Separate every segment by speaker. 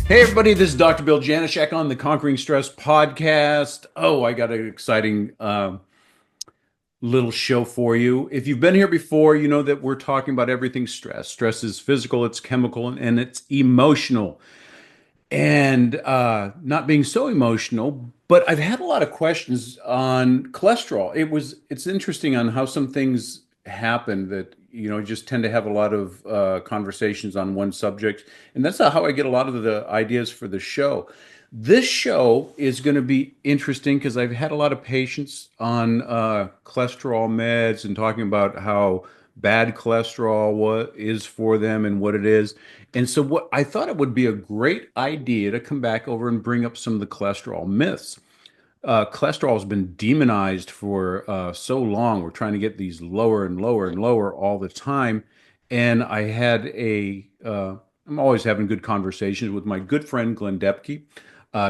Speaker 1: Hey everybody, this is Dr. Bill Janeshak on the Conquering Stress podcast. Oh, I got an exciting little show for you. If you've been here before, you know that we're talking about everything stress. Stress is physical, it's chemical, and it's emotional. And not being so emotional, but I've had a lot of questions on cholesterol. It's interesting on how some things happen that just tend to have a lot of conversations on one subject, and that's how I get a lot of the ideas for the show. This show is going to be interesting because I've had a lot of patients on cholesterol meds and talking about how bad cholesterol what is for them and what it is. And so what I thought it would be a great idea to come back over and bring up some of the cholesterol myths. Cholesterol has been demonized for so long. We're trying to get these lower and lower and lower all the time. And I'm always having good conversations with my good friend, Glen Depke,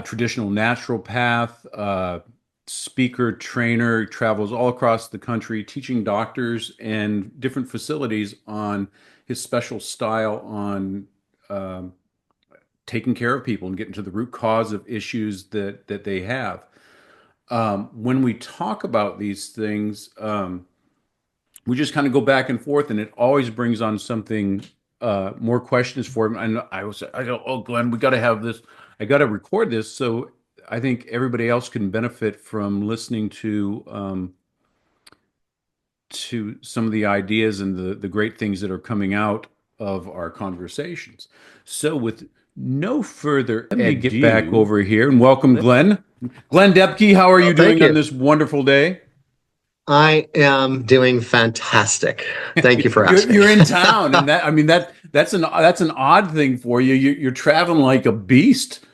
Speaker 1: traditional naturopath, speaker, trainer, travels all across the country teaching doctors and different facilities on his special style on taking care of people and getting to the root cause of issues that they have. When we talk about these things, we just kind of go back and forth, and it always brings on something more questions for him. And I go, oh, Glenn, we got to have this. I got to record this so I think everybody else can benefit from listening to some of the ideas and the great things that are coming out of our conversations. So with no further let me get back over here and welcome Glenn. Glen Depke, how are you doing on this wonderful day?
Speaker 2: I am doing fantastic. Thank you for asking.
Speaker 1: You're in town, and that's an odd thing for you. You're traveling like a beast.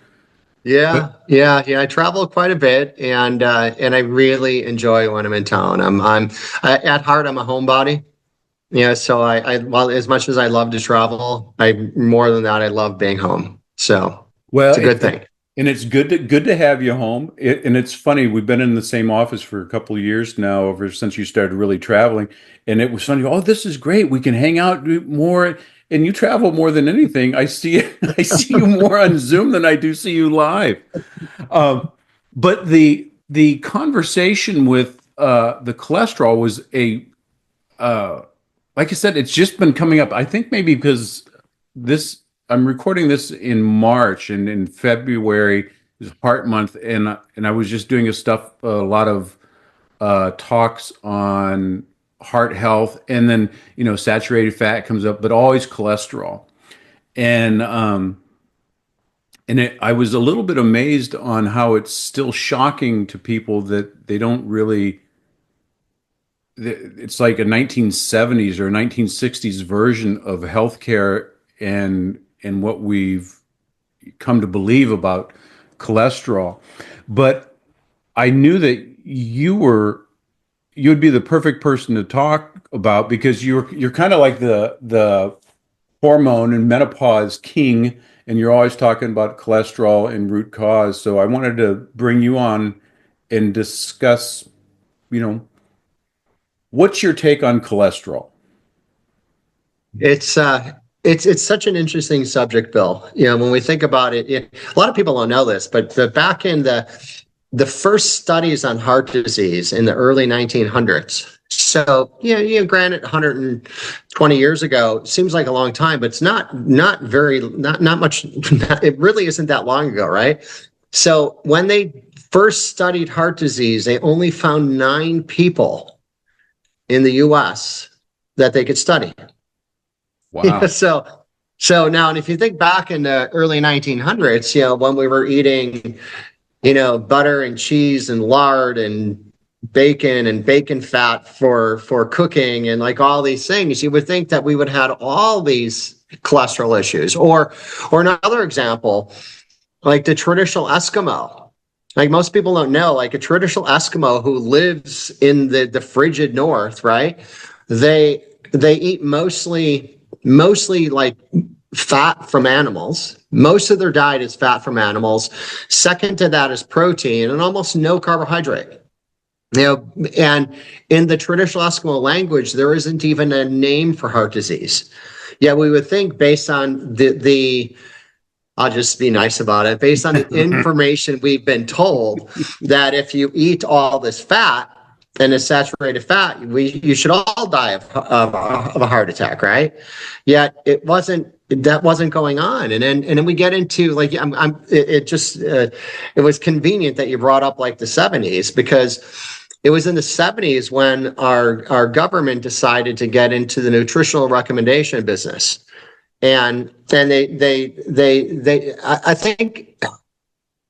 Speaker 2: Yeah. I travel quite a bit, and I really enjoy when I'm in town. At heart, I'm a homebody. Yeah, so well, as much as I love to travel, more than that, I love being home. So it's a good thing.
Speaker 1: And it's good to have you home. And it's funny, we've been in the same office for a couple of years now, ever since you started really traveling. And it was funny. Oh, this is great. We can hang out more. And you travel more than anything. I see you more on Zoom than I do see you live. But the conversation with the cholesterol was like I said, it's just been coming up. I think maybe because I'm recording this in March, and in February is Heart Month, and I was just doing a lot of talks on heart health, and then saturated fat comes up, but always cholesterol, and I was a little bit amazed on how it's still shocking to people that they don't really. It's like a 1970s or 1960s version of healthcare and what we've come to believe about cholesterol. But I knew that you'd be the perfect person to talk about because you're kind of like the hormone and menopause king, and you're always talking about cholesterol and root cause. So I wanted to bring you on and discuss, what's your take on cholesterol?
Speaker 2: It's such an interesting subject, Bill. When we think about it, a lot of people don't know this, but back in the first studies on heart disease in the early 1900s. So, granted, 120 years ago seems like a long time, but it's not much. It really isn't that long ago, right? So when they first studied heart disease, they only found 9 people in the U.S. that they could study.
Speaker 1: Wow.
Speaker 2: So now, and if you think back in the early 1900s, when we were eating, butter and cheese and lard and bacon fat for cooking and like all these things, you would think that we would have all these cholesterol issues. Or another example, like the traditional Eskimo. Like most people don't know, like a traditional Eskimo who lives in the frigid north, right? They eat mostly like fat from animals. Most of their diet is fat from animals. Second to that is protein and almost no carbohydrate. And in the traditional Eskimo language, there isn't even a name for heart disease. Yeah, we would think based on the I'll just be nice about it. Based on the information we've been told that if you eat all this fat and it's saturated fat, you should all die of a heart attack, right? Yet that wasn't going on. And then we get into like, it was convenient that you brought up like the 70s, because it was in the 70s when our government decided to get into the nutritional recommendation business. And I think,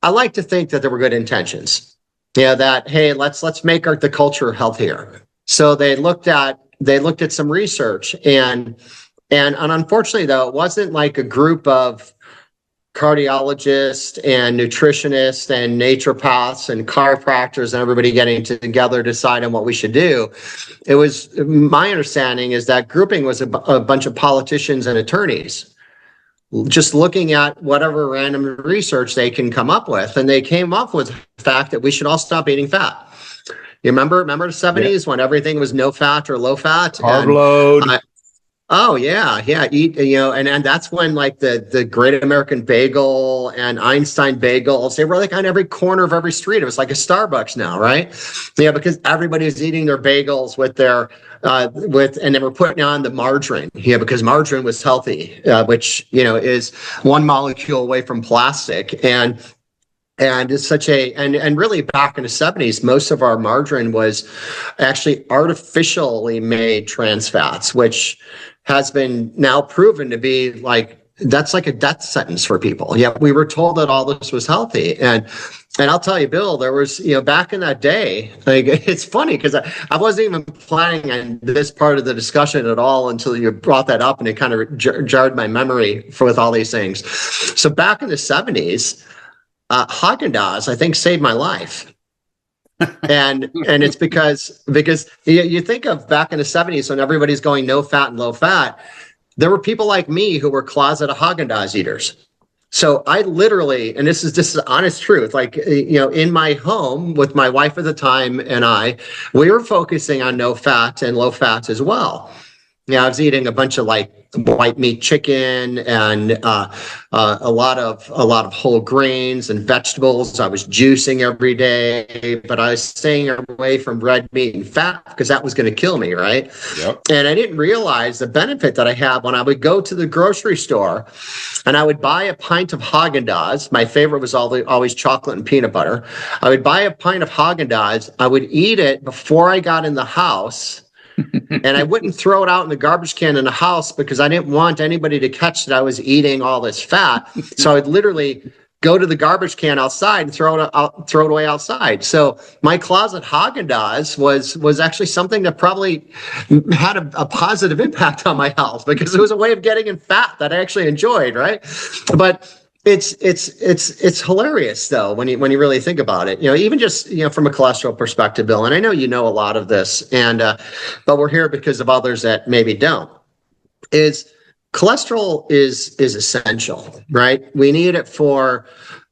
Speaker 2: I like to think that there were good intentions. That, hey, let's make the culture healthier. So they looked at some research, and unfortunately though, it wasn't like a group of cardiologists and nutritionists and naturopaths and chiropractors and everybody getting together deciding what we should do. It was, my understanding is that grouping was a bunch of politicians and attorneys just looking at whatever random research they can come up with. And they came up with the fact that we should all stop eating fat. You remember the 70s when everything was no fat or low fat?
Speaker 1: Carb load.
Speaker 2: Oh yeah. Eat, and that's when like the Great American Bagel and Einstein Bagels, they were like on every corner of every street. It was like a Starbucks now, right? Yeah, because everybody was eating their bagels with their and they were putting on the margarine. Yeah, because margarine was healthy, which is one molecule away from plastic. And it's and really back in the 70s, most of our margarine was actually artificially made trans fats, which has been now proven to be that's like a death sentence for people. Yeah, we were told that all this was healthy. And I'll tell you, Bill, there was, back in that day, like, it's funny because I wasn't even planning on this part of the discussion at all until you brought that up, and it kind of jarred my memory with all these things. So back in the 70s, Haagen-Dazs, I think, saved my life. and it's because you think of back in the 70s when everybody's going no fat and low fat, there were people like me who were closet Haagen-Dazs eaters. So I literally, and this is honest truth, like, in my home with my wife at the time and we were focusing on no fat and low fat as well. I was eating a bunch of like white meat chicken and a lot of whole grains and vegetables. I was juicing every day, but I was staying away from red meat and fat because that was going to kill me, right?
Speaker 1: Yep.
Speaker 2: And I didn't realize the benefit that I had when I would go to the grocery store and I would buy a pint of Haagen-Dazs. My favorite was always chocolate and peanut butter. I would buy a pint of Haagen-Dazs. I would eat it before I got in the house. And I wouldn't throw it out in the garbage can in the house because I didn't want anybody to catch that I was eating all this fat. So I'd literally go to the garbage can outside and throw it away outside. So my closet Haagen-Dazs was actually something that probably had a positive impact on my health because it was a way of getting in fat that I actually enjoyed, right? But it's hilarious though when you really think about it. Even just from a cholesterol perspective, Bill. And I know you know a lot of this, and but we're here because of others that maybe don't. Is cholesterol is essential, right? We need it for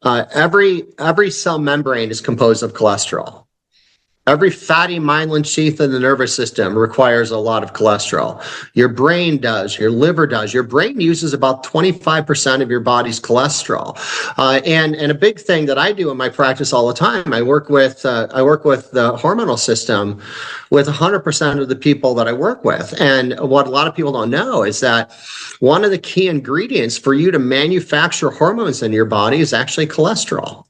Speaker 2: every cell membrane is composed of cholesterol. Every fatty myelin sheath in the nervous system requires a lot of cholesterol. Your brain does, your liver does. Your brain uses about 25% of your body's cholesterol. And a big thing that I do in my practice all the time, I work with the hormonal system with 100% of the people that I work with. And what a lot of people don't know is that one of the key ingredients for you to manufacture hormones in your body is actually cholesterol.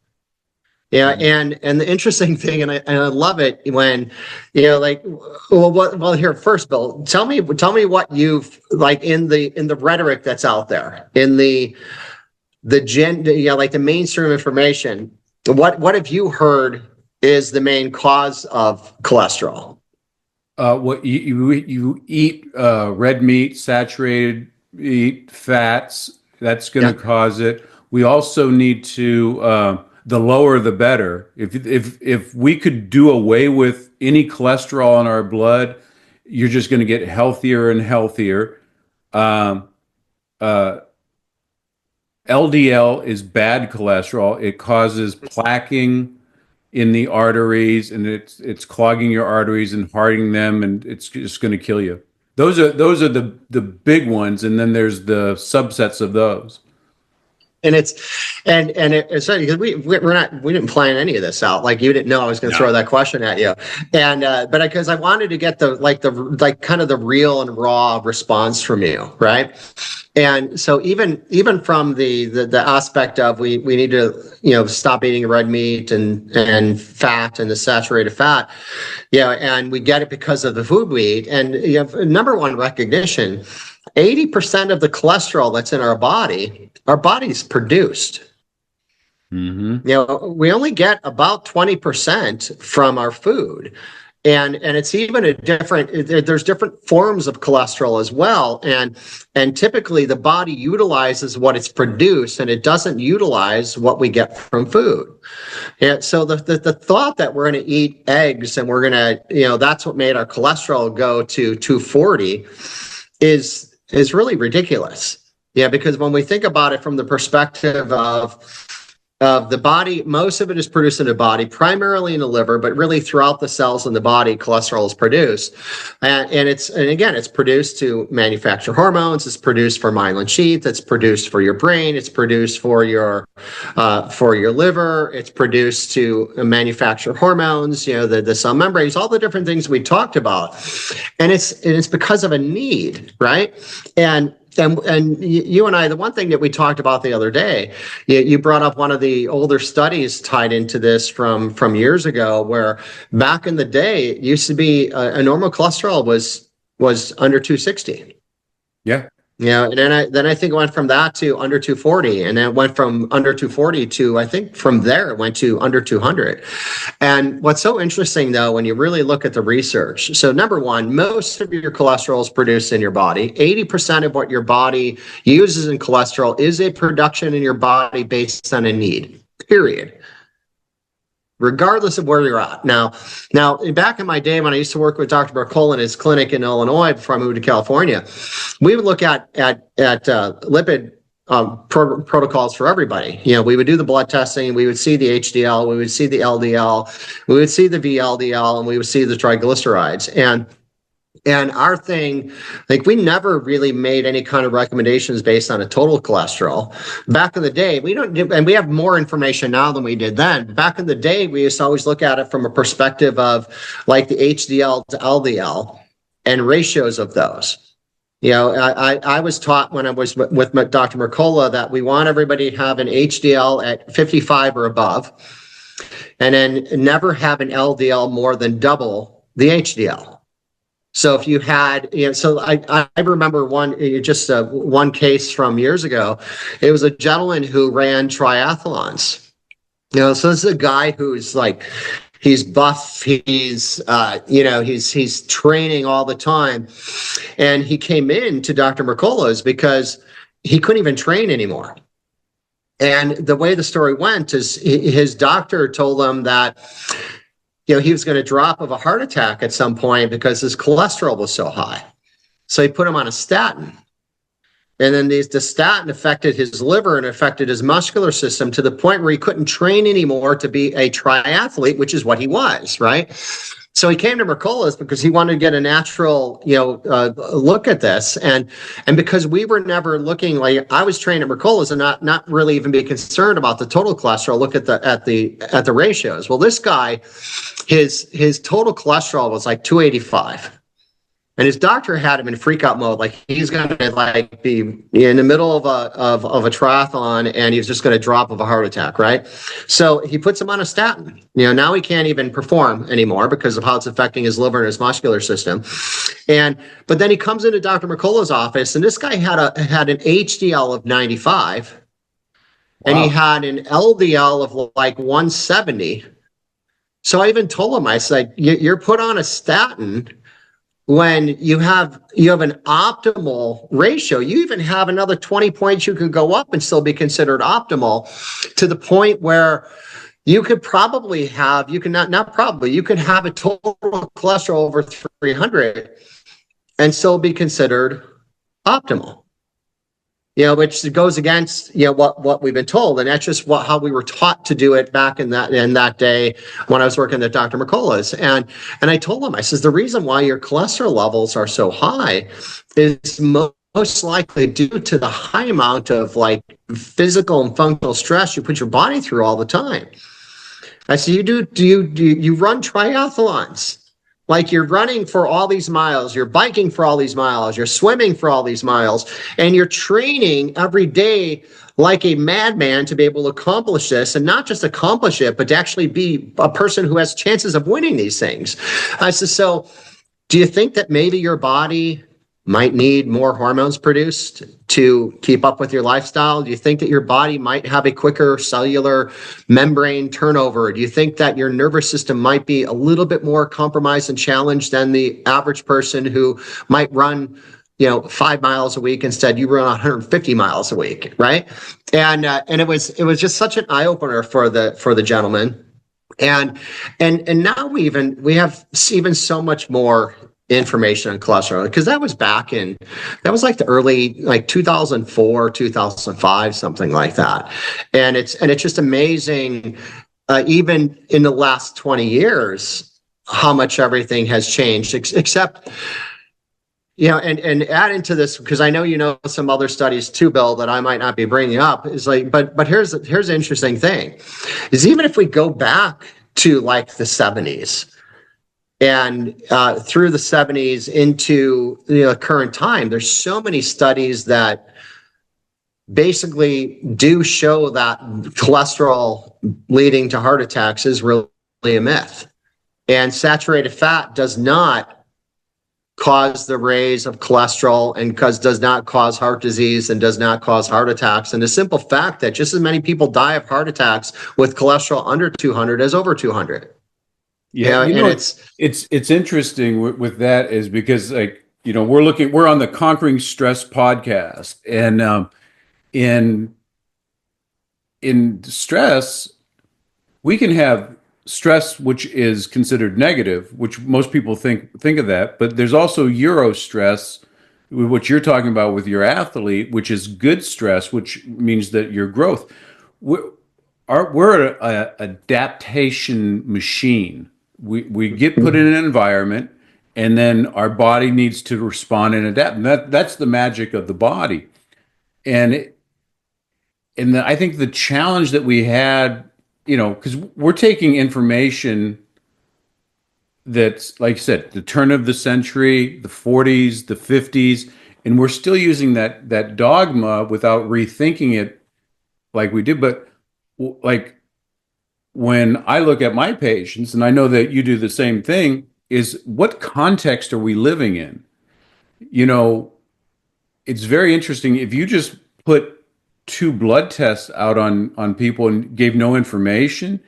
Speaker 2: Yeah, and the interesting thing, and I love it when, here first, Bill, tell me what you've like in the rhetoric that's out there in the mainstream information. What have you heard is the main cause of cholesterol?
Speaker 1: What you eat red meat, saturated meat, fats. That's going to cause it. We also need to. The lower, the better. If we could do away with any cholesterol in our blood, you're just going to get healthier and healthier. LDL is bad cholesterol. It causes plaquing in the arteries, and it's clogging your arteries and hardening them, and it's just going to kill you. Those are the big ones, and then there's the subsets of those.
Speaker 2: It's funny because we didn't plan any of this out. Like, you didn't know I was going to throw that question at you, but because I wanted to get the kind of the real and raw response from you, right? And so even from the aspect of we need to stop eating red meat and fat and the saturated fat, and we get it because of the food we eat. And you have number one recognition: 80% of the cholesterol that's in our body's produced.
Speaker 1: Mm-hmm.
Speaker 2: We only get about 20% from our food. And it's even there's different forms of cholesterol as well. And typically the body utilizes what it's produced, and it doesn't utilize what we get from food. And so the thought that we're going to eat eggs and we're going to, that's what made our cholesterol go to 240 is really ridiculous. Yeah, because when we think about it from the perspective of the body, most of it is produced in the body, primarily in the liver, but really throughout the cells in the body, cholesterol is produced. And again, it's produced to manufacture hormones. It's produced for myelin sheath. It's produced for your brain. It's produced for your liver. It's produced to manufacture hormones, the cell membranes, all the different things we talked about. And it's because of a need, right? And you and I, the one thing that we talked about the other day, you brought up one of the older studies tied into this from years ago, where back in the day, it used to be a normal cholesterol was under 260.
Speaker 1: Yeah.
Speaker 2: And then I think it went from that to under 240, and then it went from under 240 to, I think from there it went to under 200. And what's so interesting though, when you really look at the research, so number one, most of your cholesterol is produced in your body. 80% of what your body uses in cholesterol is a production in your body based on a need, period. Regardless of where you're at. Now, back in my day when I used to work with Dr. Mercola in his clinic in Illinois before I moved to California, we would look at lipid protocols for everybody. We would do the blood testing, we would see the HDL, we would see the LDL, we would see the VLDL, and we would see the triglycerides. And our thing, like, we never really made any kind of recommendations based on a total cholesterol. Back in the day, and we have more information now than we did then. Back in the day, we used to always look at it from a perspective of like the HDL to LDL and ratios of those. I was taught when I was with Dr. Mercola that we want everybody to have an HDL at 55 or above, and then never have an LDL more than double the HDL. So if you had, so I remember one case from years ago. It was a gentleman who ran triathlons. So this is a guy who's like, he's buff, he's training all the time. And he came in to Dr. Mercola's because he couldn't even train anymore. And the way the story went is his doctor told him that he was going to drop of a heart attack at some point because his cholesterol was so high. So he put him on a statin. And then the statin affected his liver and affected his muscular system to the point where he couldn't train anymore to be a triathlete, which is what he was, right? So he came to Mercola's because he wanted to get a natural, look at this, and because we were never looking, like, I was trained at Mercola's and not really even be concerned about the total cholesterol. Look at the ratios. Well, this guy, his total cholesterol was like 285. And his doctor had him in freak out mode, like he's going to be in the middle of a triathlon and he's just going to drop of a heart attack, right? So he puts him on a statin. Now he can't even perform anymore because of how it's affecting his liver and his muscular system. But then he comes into Dr. Mercola's office, and this guy had an HDL of 95, and he had an LDL of like 170. So I even told him, I said, you're put on a statin when you have an optimal ratio. You even have another 20 points you could go up and still be considered optimal, to the point where you could probably have, you can have a total cholesterol over 300 and still be considered optimal. Which goes against what we've been told, and that's just how we were taught to do it back in that day when I was working at Dr. Mercola's. And I told him, I says, the reason why your cholesterol levels are so high is most most likely due to the high amount of like physical and functional stress you put your body through all the time. I said, you run triathlons? Like you're running for all these miles, you're biking for all these miles, you're swimming for all these miles, and you're training every day like a madman to be able to accomplish this, and not just accomplish it, but to actually be a person who has chances of winning these things. I said, so do you think that maybe your body might need more hormones produced to keep up with your lifestyle? Do you think that your body might have a quicker cellular membrane turnover? Do you think that your nervous system might be a little bit more compromised and challenged than the average person who might run 5 miles a week? Instead, you run 150 miles a week, right? And it was just such an eye opener for the gentleman. And now we have even so much more information on cholesterol, because that was like the early, like 2004, 2005, something like that. And it's just amazing, even in the last 20 years, how much everything has changed, except, and add into this, because I know some other studies too, Bill, that I might not be bringing up, is like, but here's an interesting thing, is even if we go back to like the 70s, and through the 70s into the current time, there's so many studies that basically do show that cholesterol leading to heart attacks is really a myth. And saturated fat does not cause the raise of cholesterol, and does not cause heart disease, and does not cause heart attacks. And the simple fact that just as many people die of heart attacks with cholesterol under 200 as over 200.
Speaker 1: Yeah, it's interesting with that, is because we're on the Conquering Stress podcast, and in stress we can have stress which is considered negative, which most people think of that, but there's also Euro stress, what you're talking about with your athlete, which is good stress, which means that your growth. We're an adaptation machine. We get put in an environment, and then our body needs to respond and adapt. And that's the magic of the body. And I think the challenge that we had, because we're taking information that's, like I said, the turn of the century, the 40s, the 50s, and we're still using that dogma without rethinking it like we did. But like, when I look at my patients, and I know that you do the same thing, is what context are we living in? It's very interesting. If you just put 2 blood tests out on people and gave no information,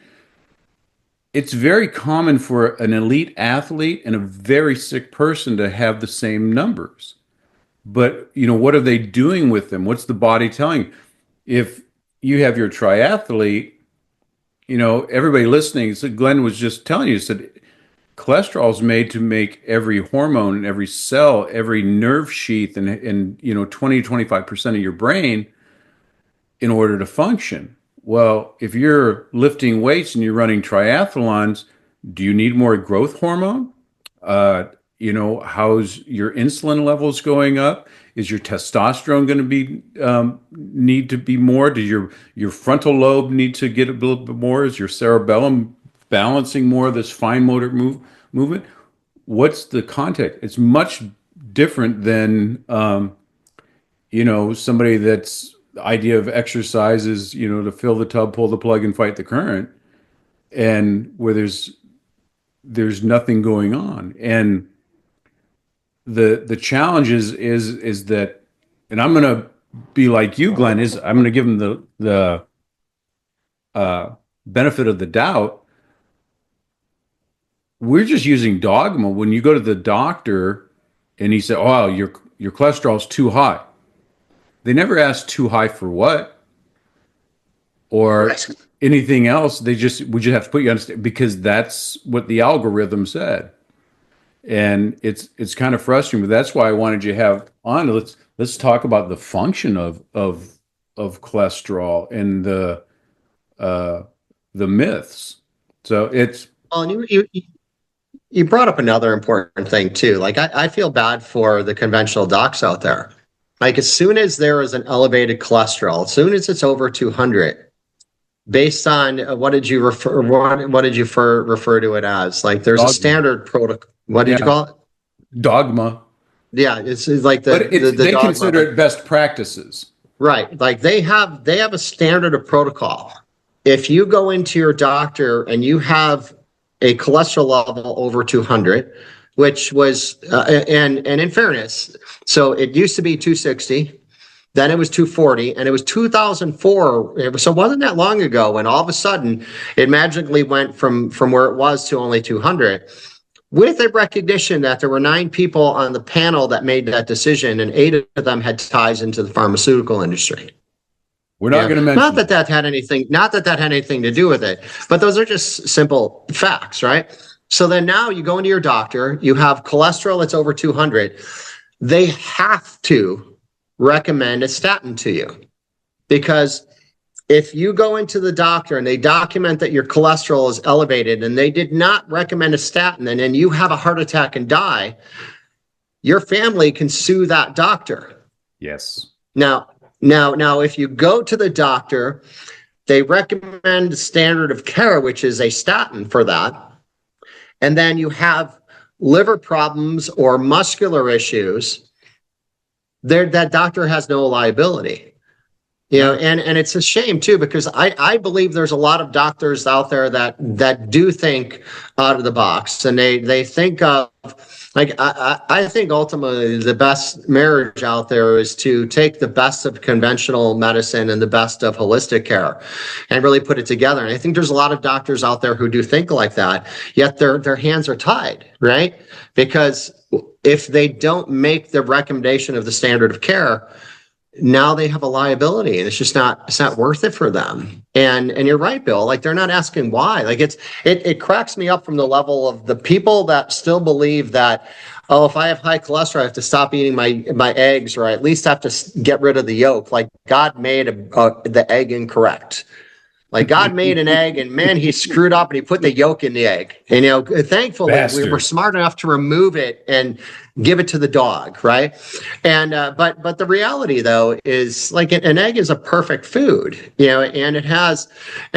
Speaker 1: it's very common for an elite athlete and a very sick person to have the same numbers. But, what are they doing with them? What's the body telling? If you have your triathlete, everybody listening, so Glenn was just telling you, said cholesterol is made to make every hormone and every cell, every nerve sheath, and 20 to 25% of your brain in order to function. Well, if you're lifting weights and you're running triathlons, do you need more growth hormone? How's your insulin levels going up? Is your testosterone going to be need to be more? Does your frontal lobe need to get a little bit more? Is your cerebellum balancing more of this fine motor movement? What's the context? It's much different than somebody that's the idea of exercise is to fill the tub, pull the plug, and fight the current, and where there's nothing going on. And the challenge is that, and I'm going to be like you, Glenn, is I'm going to give them the benefit of the doubt. We're just using dogma. When you go to the doctor and he said, "Oh, your cholesterol's too high," they never ask too high for what or anything else. We just have to put you on, because that's what the algorithm said. And it's kind of frustrating, but that's why I wanted you to have on. Let's talk about the function of cholesterol and the myths. So it's.
Speaker 2: Well, and you brought up another important thing too. Like I feel bad for the conventional docs out there. Like as soon as there is an elevated cholesterol, as soon as it's over 200, based on what did you refer refer to it as? Like there's a
Speaker 1: Dogma.
Speaker 2: standard protocol. What did you
Speaker 1: Yeah.
Speaker 2: call it?
Speaker 1: Dogma.
Speaker 2: Yeah, it's like
Speaker 1: But
Speaker 2: the
Speaker 1: they
Speaker 2: dogma.
Speaker 1: consider it best practices.
Speaker 2: Right. Like they have a standard of protocol. If you go into your doctor and you have a cholesterol level over 200, which was and in fairness, so it used to be 260, then it was 240, and it was 2004. So it wasn't that long ago when all of a sudden it magically went from where it was to only 200. With a recognition that there were 9 people on the panel that made that decision, and 8 of them had ties into the pharmaceutical industry.
Speaker 1: We're not going to mention
Speaker 2: not that that had anything to do with it, but those are just simple facts, right? So then now you go into your doctor, you have cholesterol that's over 200. They have to recommend a statin to you, because if you go into the doctor and they document that your cholesterol is elevated and they did not recommend a statin, and then you have a heart attack and die, your family can sue that doctor.
Speaker 1: Yes.
Speaker 2: Now, if you go to the doctor, they recommend the standard of care, which is a statin for that. And then you have liver problems or muscular issues, that doctor has no liability. And it's a shame too, because I believe there's a lot of doctors out there that do think out of the box, and they think of, like, I think ultimately the best marriage out there is to take the best of conventional medicine and the best of holistic care and really put it together. And I think there's a lot of doctors out there who do think like that, yet their hands are tied, right? Because if they don't make the recommendation of the standard of care, now they have a liability, and it's not worth it for them. And you're right, Bill, like they're not asking why. Like it cracks me up from the level of the people that still believe that, oh, if I have high cholesterol, I have to stop eating my eggs, or I at least have to get rid of the yolk. Like God made the egg incorrect. Like God made an egg, and man, he screwed up and he put the yolk in the egg. And thankfully we were smart enough to remove it and give it to the dog, right? And but the reality though is, like, an egg is a perfect food, and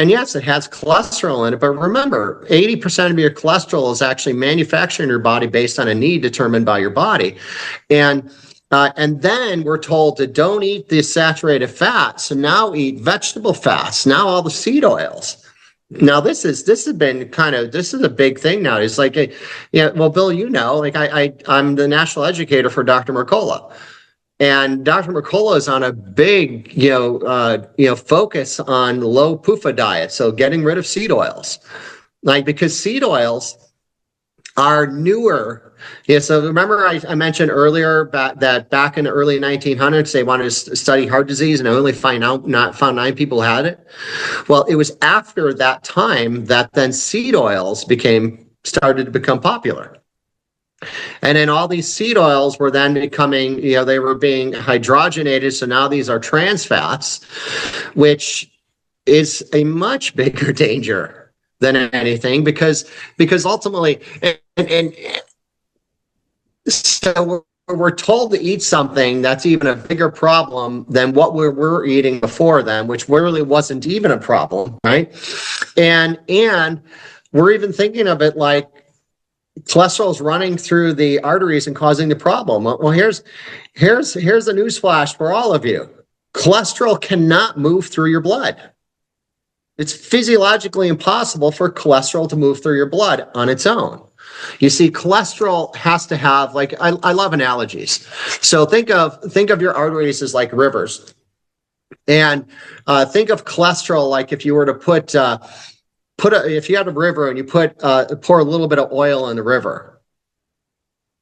Speaker 2: yes, it has cholesterol in it. But remember, 80% of your cholesterol is actually manufactured in your body based on a need determined by your body, and then we're told to don't eat the saturated fats, so now eat vegetable fats, now all the seed oils. Now this is a big thing now. It's like, well, Bill, like I'm the national educator for Dr. Mercola, and Dr. Mercola is on a big, focus on low PUFA diet. So getting rid of seed oils, like, because seed oils are newer. Yeah, so remember I mentioned earlier that back in the early 1900s, they wanted to study heart disease, and only found 9 people had it. Well, it was after that time that then seed oils started to become popular. And then all these seed oils were then becoming, they were being hydrogenated. So now these are trans fats, which is a much bigger danger than anything, because ultimately, and so we're told to eat something that's even a bigger problem than what we were eating before then, which really wasn't even a problem, right? And we're even thinking of it like cholesterol is running through the arteries and causing the problem. Well, here's a newsflash for all of you. Cholesterol cannot move through your blood. It's physiologically impossible for cholesterol to move through your blood on its own. You see, cholesterol has to have, like, I love analogies. So think of your arteries as like rivers, and think of cholesterol like if you were to if you had a river and you pour a little bit of oil in the river.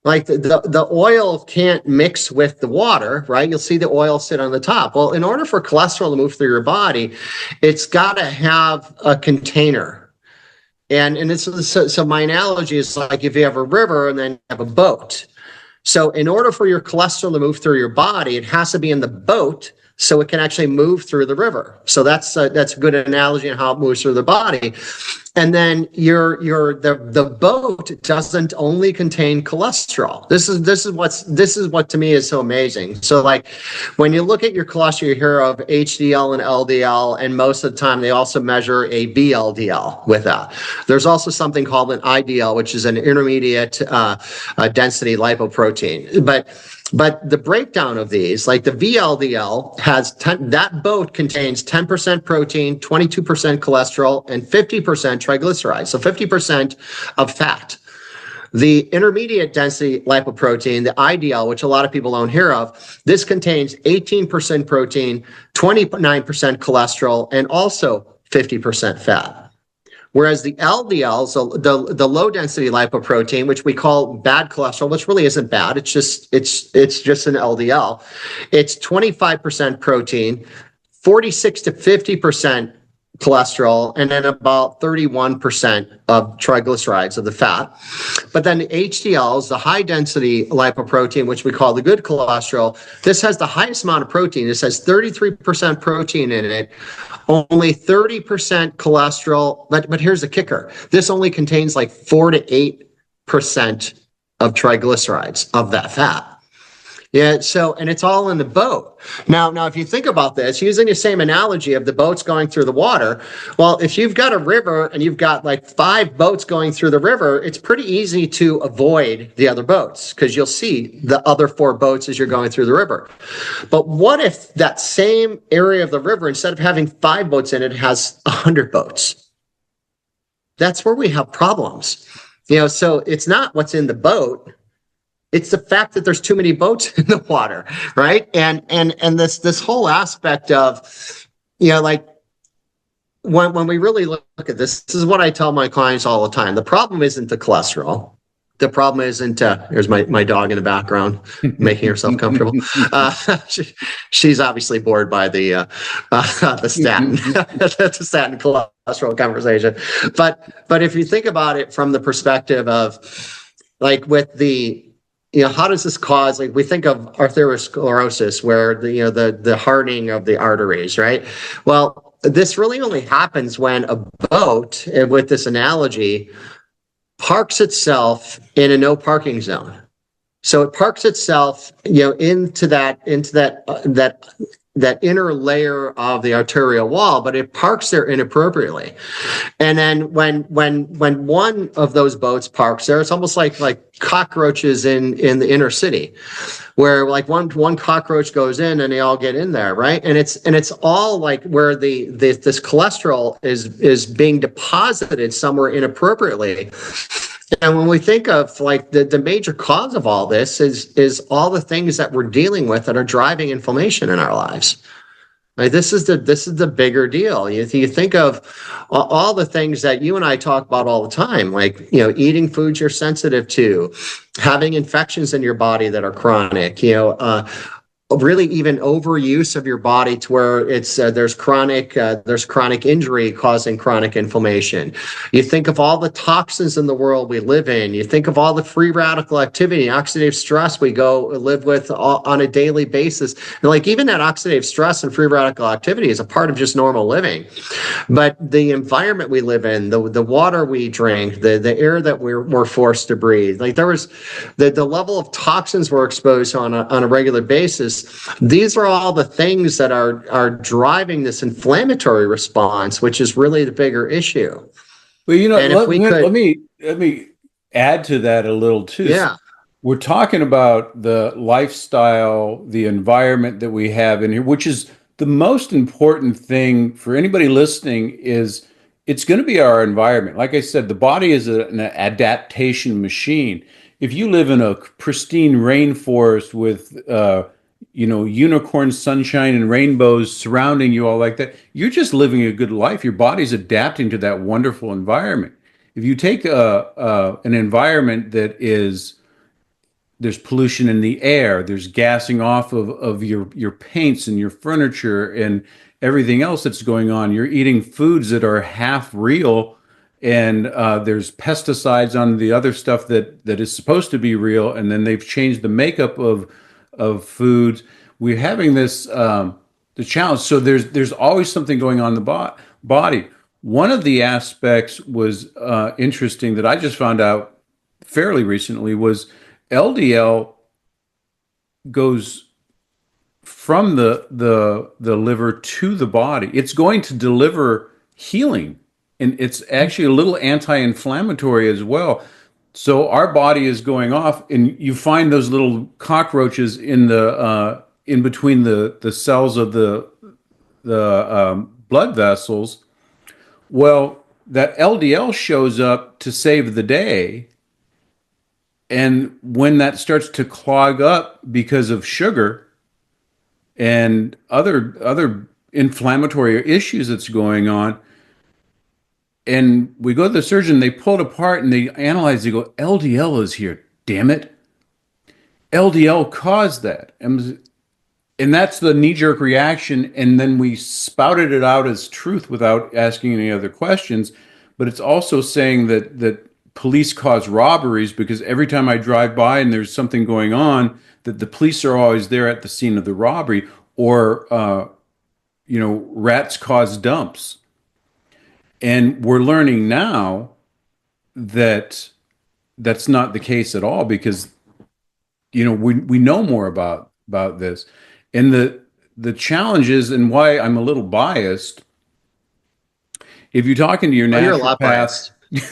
Speaker 2: Like the oil can't mix with the water, right? You'll see the oil sit on the top. Well, in order for cholesterol to move through your body, it's got to have a container. And it's so my analogy is like if you have a river and then you have a boat. So in order for your cholesterol to move through your body, it has to be in the boat so it can actually move through the river. So that's a good analogy on how it moves through the body. And then the boat doesn't only contain cholesterol. This is what to me is so amazing. So like when you look at your cholesterol, you hear of HDL and LDL, and most of the time they also measure a VLDL with that. There's also something called an IDL, which is an intermediate density lipoprotein. But the breakdown of these, like the VLDL has that boat contains 10% protein, 22% cholesterol, and 50% triglycerides. So 50% of fat. The intermediate density lipoprotein, the IDL, which a lot of people don't hear of, this contains 18% protein, 29% cholesterol, and also 50% fat. Whereas the LDL, so the low density lipoprotein, which we call bad cholesterol, which really isn't bad, it's just an LDL. It's 25% protein, 46 to 50% cholesterol, and then about 31% of triglycerides of the fat. But then the HDL is the high density lipoprotein, which we call the good cholesterol. This has the highest amount of protein. This has 33% protein in it, only 30% cholesterol. But here's the kicker. This only contains like 4 to 8% of triglycerides of that fat. Yeah, so, and it's all in the boat. Now, if you think about this, using the same analogy of the boats going through the water, well, if you've got a river and you've got like 5 boats going through the river, it's pretty easy to avoid the other boats because you'll see the other 4 boats as you're going through the river. But what if that same area of the river, instead of having 5 boats in it, has 100 boats? That's where we have problems. So it's not what's in the boat. It's the fact that there's too many boats in the water, right? And this whole aspect of, like when we really look at this is what I tell my clients all the time. The problem isn't the cholesterol. The problem isn't, here's my dog in the background making herself comfortable. She's obviously bored by the statin, the statin cholesterol conversation. But if you think about it from the perspective of like with the, how does this cause, like we think of arteriosclerosis, where the hardening of the arteries, right? Well, this really only happens when a boat, with this analogy, parks itself in a no parking zone. So it parks itself, into that inner layer of the arterial wall, but it parks there inappropriately. And then when one of those boats parks there, it's almost like cockroaches in the inner city, where like one cockroach goes in and they all get in there, right? And it's all like where this cholesterol is being deposited somewhere inappropriately. And when we think of like the major cause of all this is all the things that we're dealing with that are driving inflammation in our lives. Like this is the bigger deal. You think of all the things that you and I talk about all the time, like eating foods you're sensitive to, having infections in your body that are chronic, really even overuse of your body to where it's there's chronic injury causing chronic inflammation. You think of all the toxins in the world we live in. You think of all the free radical activity, oxidative stress we go live with on a daily basis. And like even that oxidative stress and free radical activity is a part of just normal living. But the environment we live in, the water we drink, the air that we're forced to breathe, like there was the level of toxins we're exposed to on a regular basis. These are all the things that are driving this inflammatory response, which is really the bigger issue.
Speaker 1: Well, let me add to that a little too.
Speaker 2: Yeah.
Speaker 1: We're talking about the lifestyle, the environment that we have in here, which is the most important thing for anybody listening. Is it's going to be our environment. Like I said, the body is an adaptation machine. If you live in a pristine rainforest with unicorn sunshine and rainbows surrounding you all like that, you're just living a good life. Your body's adapting to that wonderful environment. If you take an environment that there's pollution in the air, there's gassing off of your paints and your furniture and everything else that's going on, you're eating foods that are half real, and there's pesticides on the other stuff that is supposed to be real, and then they've changed the makeup of foods. We're having this the challenge. So there's always something going on in the body. One of the aspects was interesting that I just found out fairly recently was LDL goes from the liver to the body. It's going to deliver healing, and it's actually a little anti-inflammatory as well. So our body is going off, and you find those little cockroaches in between the cells of the blood vessels. Well, that LDL shows up to save the day, and when that starts to clog up because of sugar and other inflammatory issues that's going on, and we go to the surgeon, they pull it apart and they analyze. They go, LDL is here. Damn it, LDL caused that, and that's the knee-jerk reaction, and then we spouted it out as truth without asking any other questions. But it's also saying that police cause robberies because every time I drive by and there's something going on, that the police are always there at the scene of the robbery, or rats cause dumps. And we're learning now that that's not the case at all, because we know more about this. And the challenge is, and why I'm a little biased, if you're talking to your
Speaker 2: Oh, you're a lot
Speaker 1: naturopath,
Speaker 2: biased.
Speaker 1: your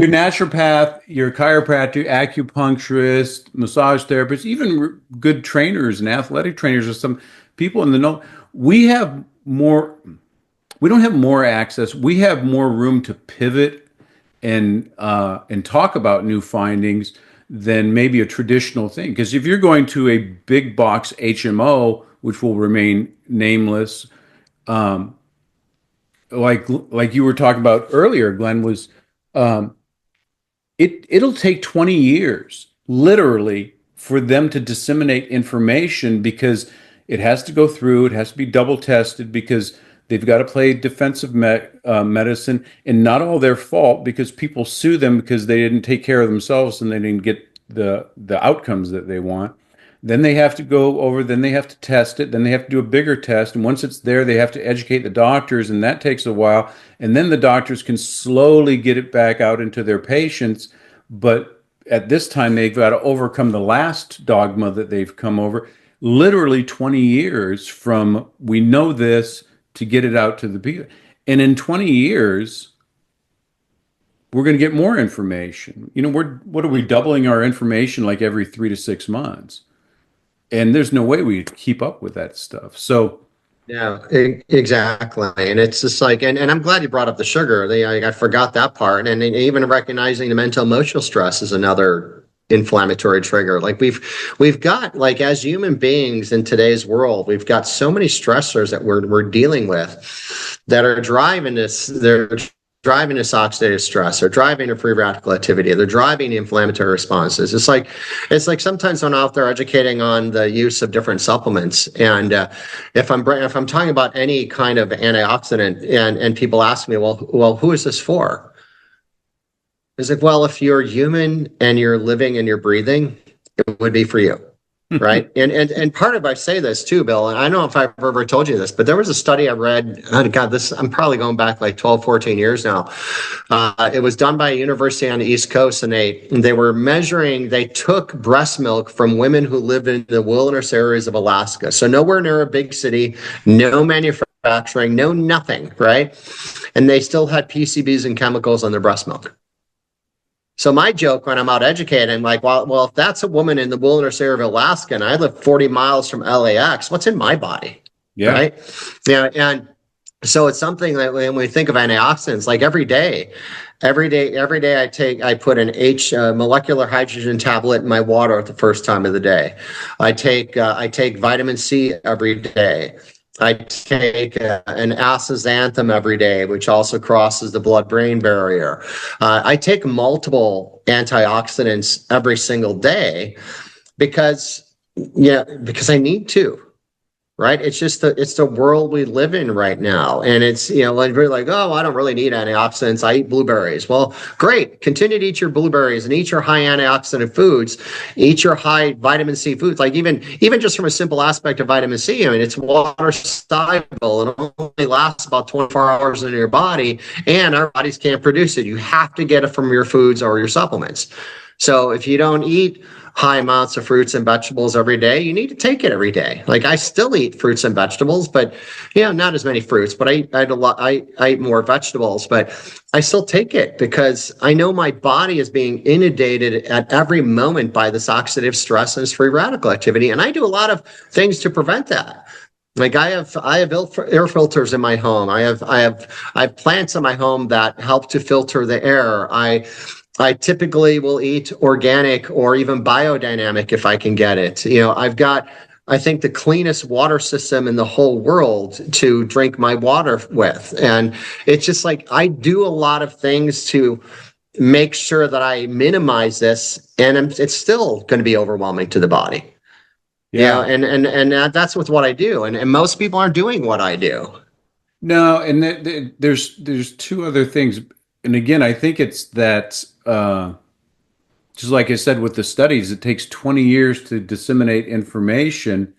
Speaker 1: naturopath, your chiropractor, acupuncturist, massage therapist, even good trainers and athletic trainers, or some people in the know, we have more. We don't have more access. We have more room to pivot and talk about new findings than maybe a traditional thing. Because if you're going to a big box HMO, which will remain nameless, like you were talking about earlier, Glenn, was it'll take 20 years, literally, for them to disseminate information, because it has to go through, it has to be double tested, because they've got to play defensive medicine, and not all their fault, because people sue them because they didn't take care of themselves and they didn't get the outcomes that they want. Then they have to go over, then they have to test it, then they have to do a bigger test. And once it's there, they have to educate the doctors, and that takes a while. And then the doctors can slowly get it back out into their patients. But at this time, they've got to overcome the last dogma that they've come over. Literally 20 years from we know this to get it out to the people. And in 20 years, we're going to get more information. What are we doubling our information like every 3 to 6 months? And there's no way we keep up with that stuff. So
Speaker 2: Yeah, exactly. And it's just like, and I'm glad you brought up the sugar. I forgot that part. And even recognizing the mental emotional stress is another inflammatory trigger. Like we've got, like, as human beings in today's world, we've got so many stressors that we're dealing with that are driving this. They're driving this oxidative stress, they're driving a free radical activity, they're driving the inflammatory responses. It's like sometimes I'm out there educating on the use of different supplements, and if I'm talking about any kind of antioxidant, and people ask me, well, who is this for? It's like, well, if you're human and you're living and you're breathing, it would be for you. Right. And part of, I say this too, Bill, and I don't know if I've ever told you this, but there was a study I read, oh God, I'm probably going back like 12, 14 years now. It was done by a university on the East Coast, and they were measuring, they took breast milk from women who lived in the wilderness areas of Alaska. So nowhere near a big city, no manufacturing, no nothing, right? And they still had PCBs and chemicals on their breast milk. So my joke when I'm out educating, I'm like, well, if that's a woman in the wilderness area of Alaska and I live 40 miles from LAX, what's in my body?
Speaker 1: yeah.
Speaker 2: Right. Yeah. And so it's something that when we think of antioxidants, like every day I put an molecular hydrogen tablet in my water at the first time of the day. I take vitamin C every day. I take an astaxanthin every day, which also crosses the blood-brain barrier. I take multiple antioxidants every single day because I need to. right? It's the world we live in right now. And it's, like we're like, oh, I don't really need antioxidants. I eat blueberries. Well, great. Continue to eat your blueberries and eat your high antioxidant foods, eat your high vitamin C foods. Like even just from a simple aspect of vitamin C, I mean, it's water soluble and only lasts about 24 hours in your body, and our bodies can't produce it. You have to get it from your foods or your supplements. So if you don't eat high amounts of fruits and vegetables every day, you need to take it every day. Like I still eat fruits and vegetables, but not as many fruits, but I eat a lot. I eat more vegetables, but I still take it because I know my body is being inundated at every moment by this oxidative stress and this free radical activity. And I do a lot of things to prevent that. Like I have air filters in my home. I have plants in my home that help to filter the air. I typically will eat organic or even biodynamic if I can get it. I've got, I think, the cleanest water system in the whole world to drink my water with. And it's just like I do a lot of things to make sure that I minimize this, and it's still going to be overwhelming to the body.
Speaker 1: Yeah.
Speaker 2: And that's with what I do. And most people aren't doing what I do.
Speaker 1: No, and there's two other things. And again, I think it's that just like I said with the studies, it takes 20 years to disseminate information.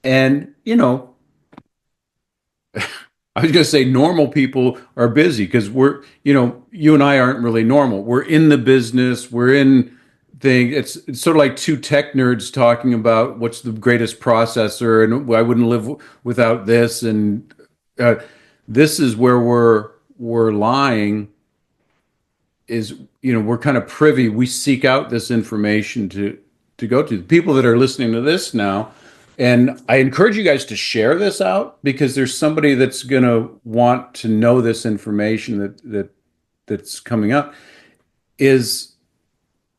Speaker 1: And, I was going to say normal people are busy because you and I aren't really normal. We're in the business, we're in thing. It's sort of like two tech nerds talking about what's the greatest processor and I wouldn't live without this. And uh, this is where we're lying is, we're kind of privy. We seek out this information to go to the people that are listening to this now. And I encourage you guys to share this out because there's somebody that's going to want to know this information that's coming up. Is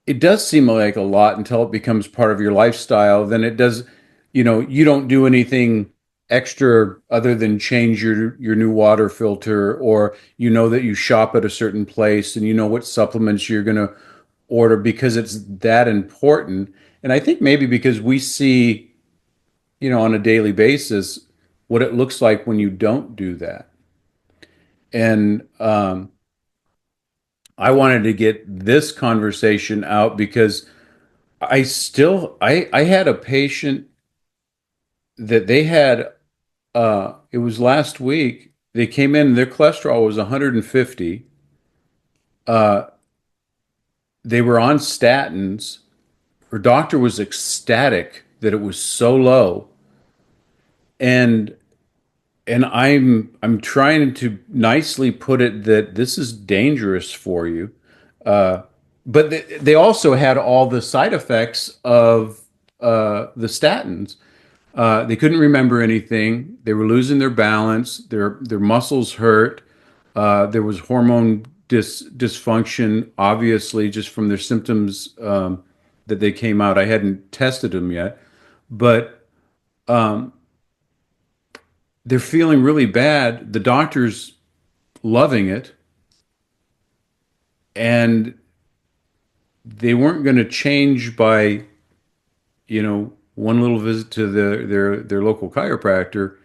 Speaker 1: it does seem like a lot until it becomes part of your lifestyle. Then it does, you don't do anything extra other than change your new water filter, or that you shop at a certain place and you know what supplements you're going to order because it's that important. And I think maybe because we see, on a daily basis what it looks like when you don't do that. And I wanted to get this conversation out because I had a patient that they had it was last week. They came in, their cholesterol was 150. Uh they were on statins. Her doctor was ecstatic that it was so low. And I'm trying to nicely put it that this is dangerous for you. But they also had all the side effects of the statins. They couldn't remember anything. They were losing their balance. Their muscles hurt. There was hormone dysfunction, obviously, just from their symptoms that they came out. I hadn't tested them yet, but they're feeling really bad. The doctor's loving it, and they weren't going to change by, one little visit to their local chiropractor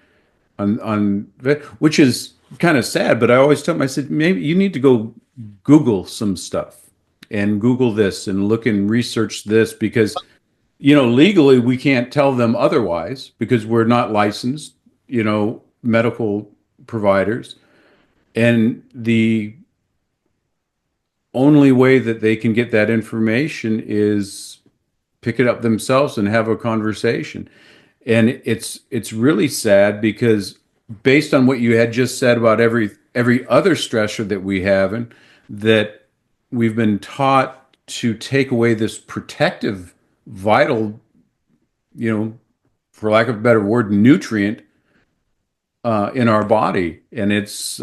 Speaker 1: on which is kind of sad. But I always tell them, I said, maybe you need to go Google some stuff and Google this and look and research this because, legally we can't tell them otherwise because we're not licensed, medical providers. And the only way that they can get that information is pick it up themselves and have a conversation. And it's really sad because based on what you had just said about every other stressor that we have, and that we've been taught to take away this protective, vital, for lack of a better word, nutrient in our body, and it's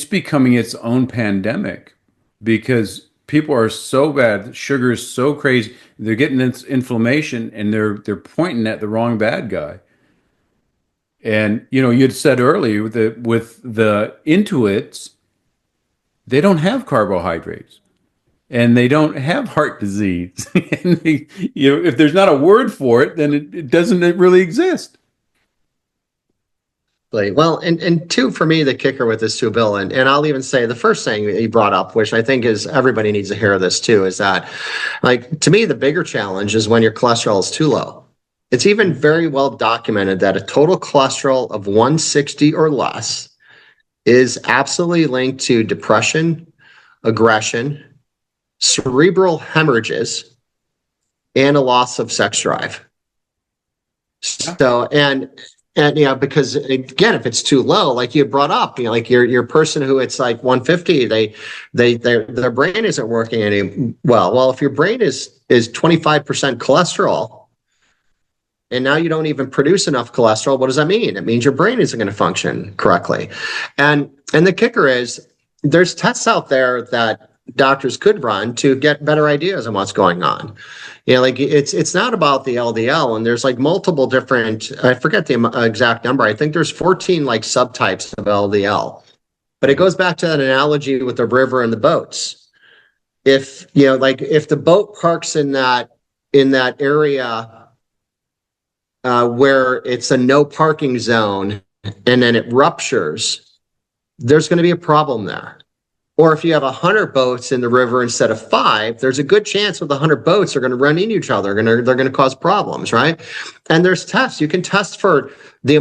Speaker 1: becoming its own pandemic because people are so bad. Sugar is so crazy. They're getting this inflammation and they're pointing at the wrong bad guy. And you'd said earlier with the Intuits, they don't have carbohydrates. and they don't have heart disease. And if there's not a word for it, then it doesn't really exist.
Speaker 2: Well, and two, for me, the kicker with this too, Bill, and I'll even say the first thing that you brought up, which I think is everybody needs to hear this too, is that, like, to me, the bigger challenge is when your cholesterol is too low. It's even very well documented that a total cholesterol of 160 or less is absolutely linked to depression, aggression, cerebral hemorrhages, and a loss of sex drive. So, because again, if it's too low, like you brought up, like your person who it's like 150, their brain isn't working any well. Well, if your brain is 25% cholesterol, and now you don't even produce enough cholesterol, what does that mean? It means your brain isn't going to function correctly. And the kicker is there's tests out there that doctors could run to get better ideas on what's going on. Like it's not about the LDL, and there's like multiple different, I forget the exact number. I think there's 14 like subtypes of LDL, but it goes back to that analogy with the river and the boats. If, if the boat parks in that area where it's a no parking zone and then it ruptures, there's going to be a problem there. Or if you have 100 boats in the river instead of 5, there's a good chance with 100 boats are going to run into each other. They're going to cause problems, right? And there's tests. You can test for the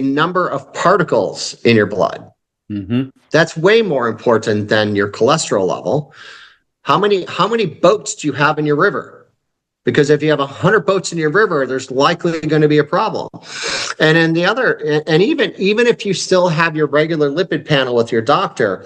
Speaker 2: number of particles in your blood. Mm-hmm. That's way more important than your cholesterol level. How many boats do you have in your river? Because if you have 100 boats in your river, there's likely going to be a problem. And then even if you still have your regular lipid panel with your doctor,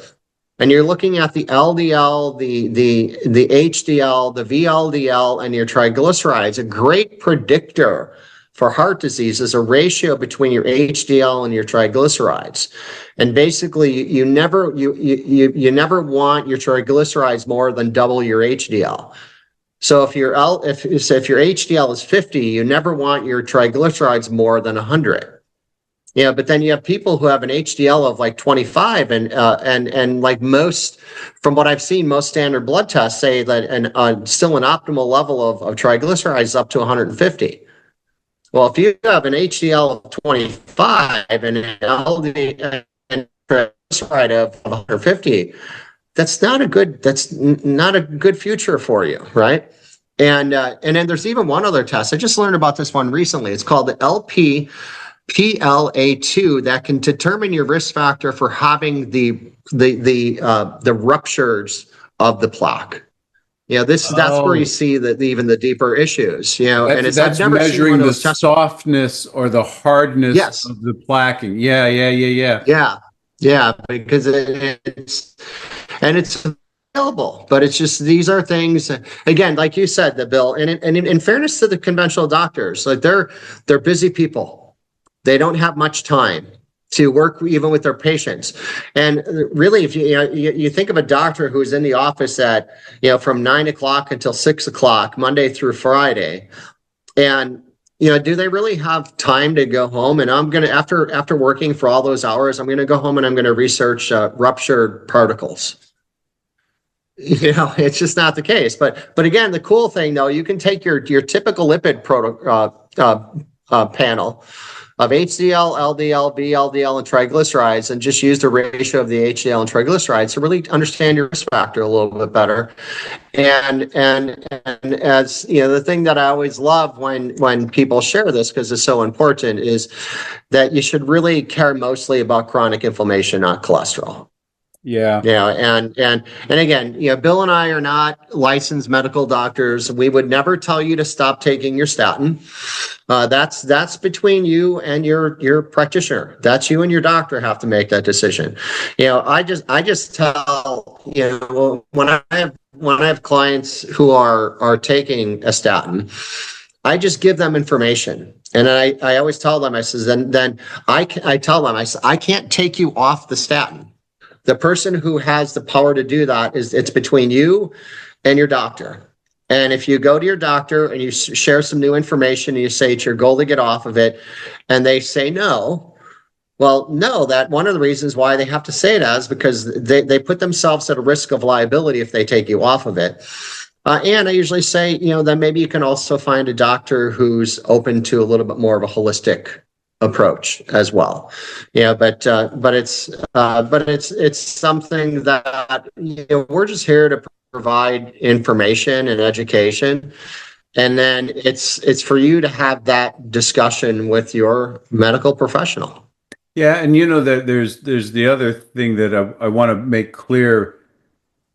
Speaker 2: and you're looking at the LDL, the HDL, the VLDL, and your triglycerides, a great predictor for heart disease is a ratio between your HDL and your triglycerides. And basically, you never want your triglycerides more than double your HDL. So if your HDL is 50, you never want your triglycerides more than 100. But then you have people who have an HDL of like 25, and like most, from what I've seen, most standard blood tests say that still an optimal level of triglycerides is up to 150. Well, if you have an HDL of 25 and an LDL and triglyceride of 150, that's not a good future for you, right? And then there's even one other test. I just learned about this one recently. It's called the PLA2 that can determine your risk factor for having the ruptures of the plaque. That's where you see even the deeper issues.
Speaker 1: That's
Speaker 2: I've never
Speaker 1: measuring
Speaker 2: seen
Speaker 1: the softness or the hardness
Speaker 2: yes.
Speaker 1: of the plaquing. Yeah,
Speaker 2: because it's available, but it's just, these are things, again, like you said, the Bill, and in fairness to the conventional doctors, like they're busy people. They don't have much time to work even with their patients. And really, if you think of a doctor who's in the office at, from 9 o'clock until 6 o'clock, Monday through Friday, and, do they really have time to go home? And I'm going to, after working for all those hours, I'm going to go home and I'm going to research ruptured particles. It's just not the case. But again, the cool thing though, you can take your typical lipid panel of HDL, LDL, VLDL, and triglycerides, and just use the ratio of the HDL and triglycerides to really understand your risk factor a little bit better. And as the thing that I always love when people share this, because it's so important, is that you should really care mostly about chronic inflammation, not cholesterol.
Speaker 1: Yeah.
Speaker 2: And again, Bill and I are not licensed medical doctors. We would never tell you to stop taking your statin. That's between you and your practitioner. That's you and your doctor have to make that decision. I just tell, when I have clients who are taking a statin, I just give them information. And I always tell them, I says, then I tell them, I say, I can't take you off the statin. The person who has the power to do that it's between you and your doctor. And if you go to your doctor and you share some new information and you say it's your goal to get off of it, and they say no, Well, no, that one of the reasons why they have to say it as because they put themselves at a risk of liability if they take you off of it. And I usually say, then maybe you can also find a doctor who's open to a little bit more of a holistic approach as well. But it's something that we're just here to provide information and education, and then it's for you to have that discussion with your medical professional.
Speaker 1: Yeah, and that there's the other thing that I want to make clear,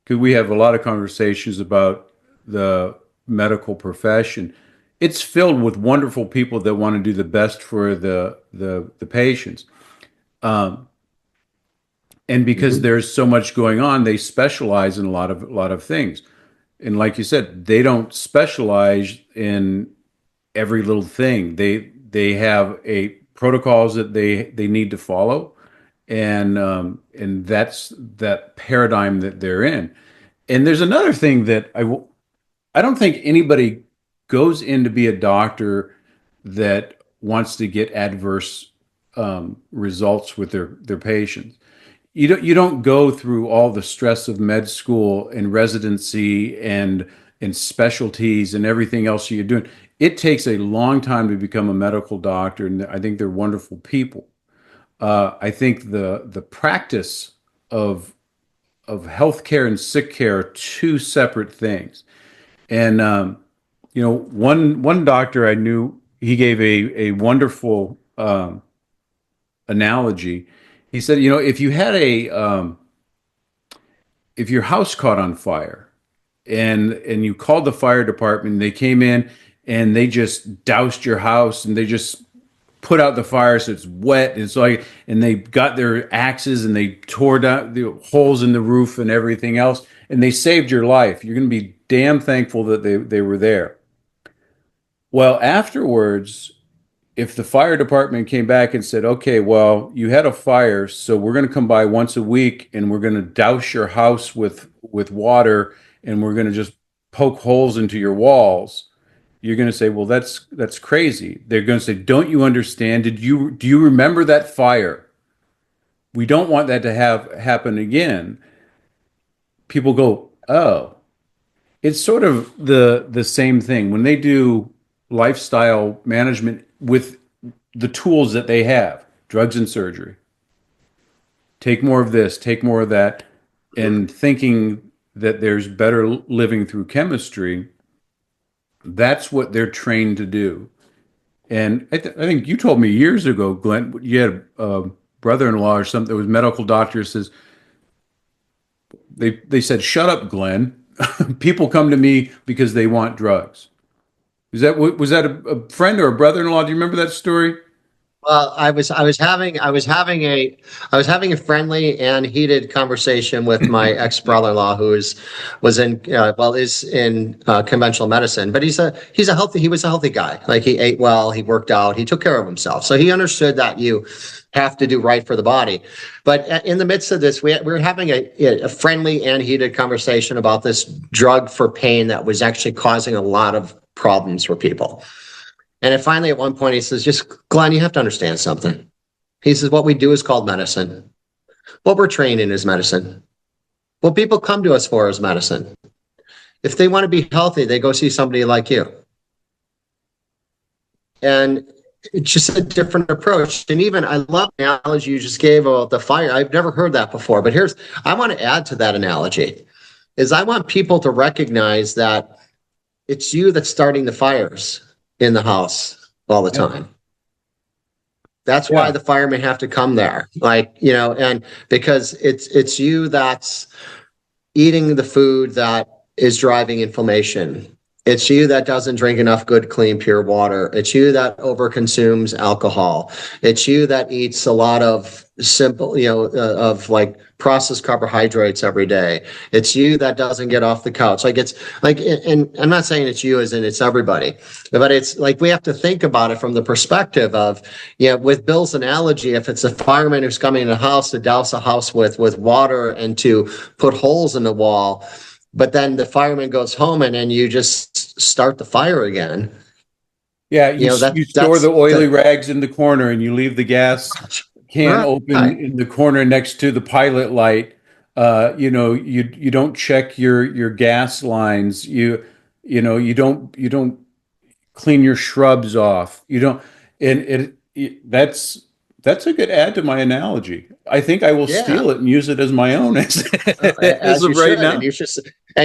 Speaker 1: because we have a lot of conversations about the medical profession. It's filled with wonderful people that want to do the best for the patients. Um, and because
Speaker 2: Mhm.
Speaker 1: there's so much going on, they specialize in a lot of things. And like you said, they don't specialize in every little thing. They have a protocols that they need to follow, and that's that paradigm that they're in. And there's another thing that I don't think anybody goes in to be a doctor that wants to get adverse results with their patients. You don't go through all the stress of med school and residency and specialties and everything else you're doing. It takes a long time to become a medical doctor, and I think they're wonderful people. I think the practice of healthcare and sick care are two separate things. And one doctor I knew, he gave a wonderful analogy. He said, if you had if your house caught on fire, and you called the fire department, they came in and they just doused your house and they just put out the fire so it's wet, and and they got their axes and they tore down the holes in the roof and everything else, and they saved your life. You're going to be damn thankful that they were there. Well, afterwards, if the fire department came back and said, okay, well, you had a fire, so we're going to come by once a week and we're going to douse your house with water, and we're going to just poke holes into your walls, you're going to say, well, that's crazy. They're going to say, don't you understand? Do you remember that fire? We don't want that to have happen again. People go, oh, it's sort of the same thing when they do lifestyle management with the tools that they have, drugs and surgery. Take more of this, take more of that, and thinking that there's better living through chemistry. That's what they're trained to do. And I think you told me years ago, Glenn, you had a brother-in-law or something that was medical doctor, says they said, "Shut up, Glenn. People come to me because they want drugs." Was that a friend or a brother-in-law? Do you remember that story?
Speaker 2: Well, I was having a friendly and heated conversation with my ex brother-in-law, who is in conventional medicine, but he was a healthy guy. Like, he ate well, he worked out, he took care of himself, so he understood that you have to do right for the body. But in the midst of this, we were having a friendly and heated conversation about this drug for pain that was actually causing a lot of problems for people. And then finally, at one point, he says, just, Glenn, you have to understand something. He says, what we do is called medicine. What we're trained in is medicine. What people come to us for is medicine. If they want to be healthy, they go see somebody like you. And it's just a different approach. And even, I love the analogy you just gave about the fire. I've never heard that before, but I want to add to that analogy, is I want people to recognize that it's you that's starting the fires in the house all the
Speaker 1: Yeah.
Speaker 2: time. That's why
Speaker 1: Yeah.
Speaker 2: the firemen have to come there. And because it's you that's eating the food that is driving inflammation. It's you that doesn't drink enough good, clean, pure water. It's you that overconsumes alcohol. It's you that eats a lot of simple, of like processed carbohydrates every day. It's you that doesn't get off the couch. Like, it's like, and I'm not saying it's you as in it's everybody, but it's like we have to think about it from the perspective of, with Bill's analogy, if it's a fireman who's coming in a house to douse a house with water and to put holes in the wall, but then the fireman goes home and then you just start the fire again.
Speaker 1: Yeah, you store
Speaker 2: That's
Speaker 1: the oily rags in the corner and you leave the gas can open
Speaker 2: Right.
Speaker 1: in the corner next to the pilot light. You don't check your gas lines. You don't clean your shrubs off. You don't, and that's a good add to my analogy. I think I will
Speaker 2: Yeah.
Speaker 1: steal it and use it as my own as
Speaker 2: As
Speaker 1: of
Speaker 2: you
Speaker 1: right
Speaker 2: should,
Speaker 1: now.
Speaker 2: and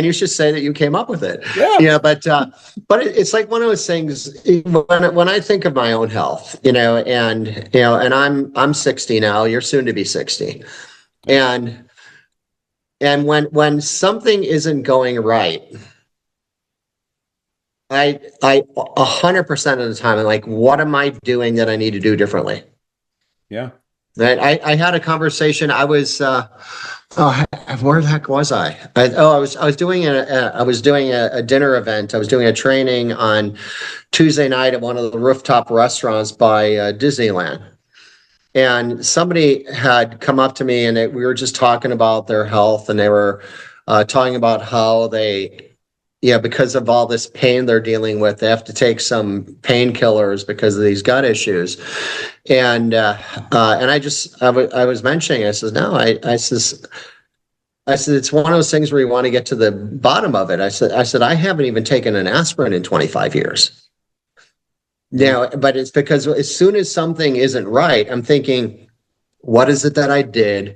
Speaker 2: you should say that you came up with it.
Speaker 1: Yeah.
Speaker 2: Yeah, but it's like one of those things when I think of my own health, and I'm 60 now. You're soon to be 60, and when something isn't going right, I 100% of the time I'm like, what am I doing that I need to do differently?
Speaker 1: Yeah.
Speaker 2: Right? I had a conversation. Oh, where the heck was I? I was doing a dinner event. I was doing a training on Tuesday night at one of the rooftop restaurants by Disneyland. And somebody had come up to me and we were just talking about their health, and they were talking about how because of all this pain they're dealing with, they have to take some painkillers because of these gut issues. And I was mentioning, I said, no, I said, it's one of those things where you want to get to the bottom of it. I said, I haven't even taken an aspirin in 25 years.
Speaker 1: Yeah.
Speaker 2: But it's because as soon as something isn't right, I'm thinking, what is it that I did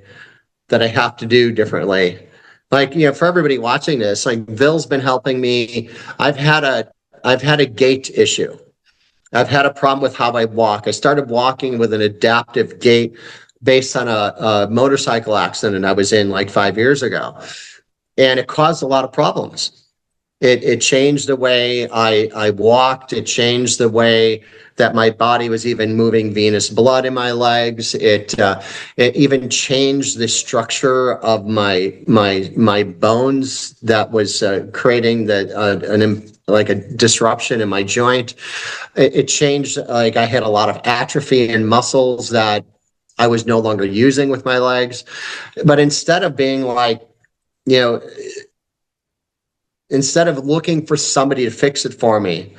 Speaker 2: that I have to do differently? Like, for everybody watching this, like Bill's been helping me. I've had a gait issue. I've had a problem with how I walk. I started walking with an adaptive gait based on a motorcycle accident I was in like 5 years ago. And it caused a lot of problems. It changed the way I walked. It changed the way that my body was even moving venous blood in my legs. It even changed the structure of my bones that was creating like a disruption in my joint. It changed, like I had a lot of atrophy in muscles that I was no longer using with my legs. But you know, instead of looking for somebody to fix it for me,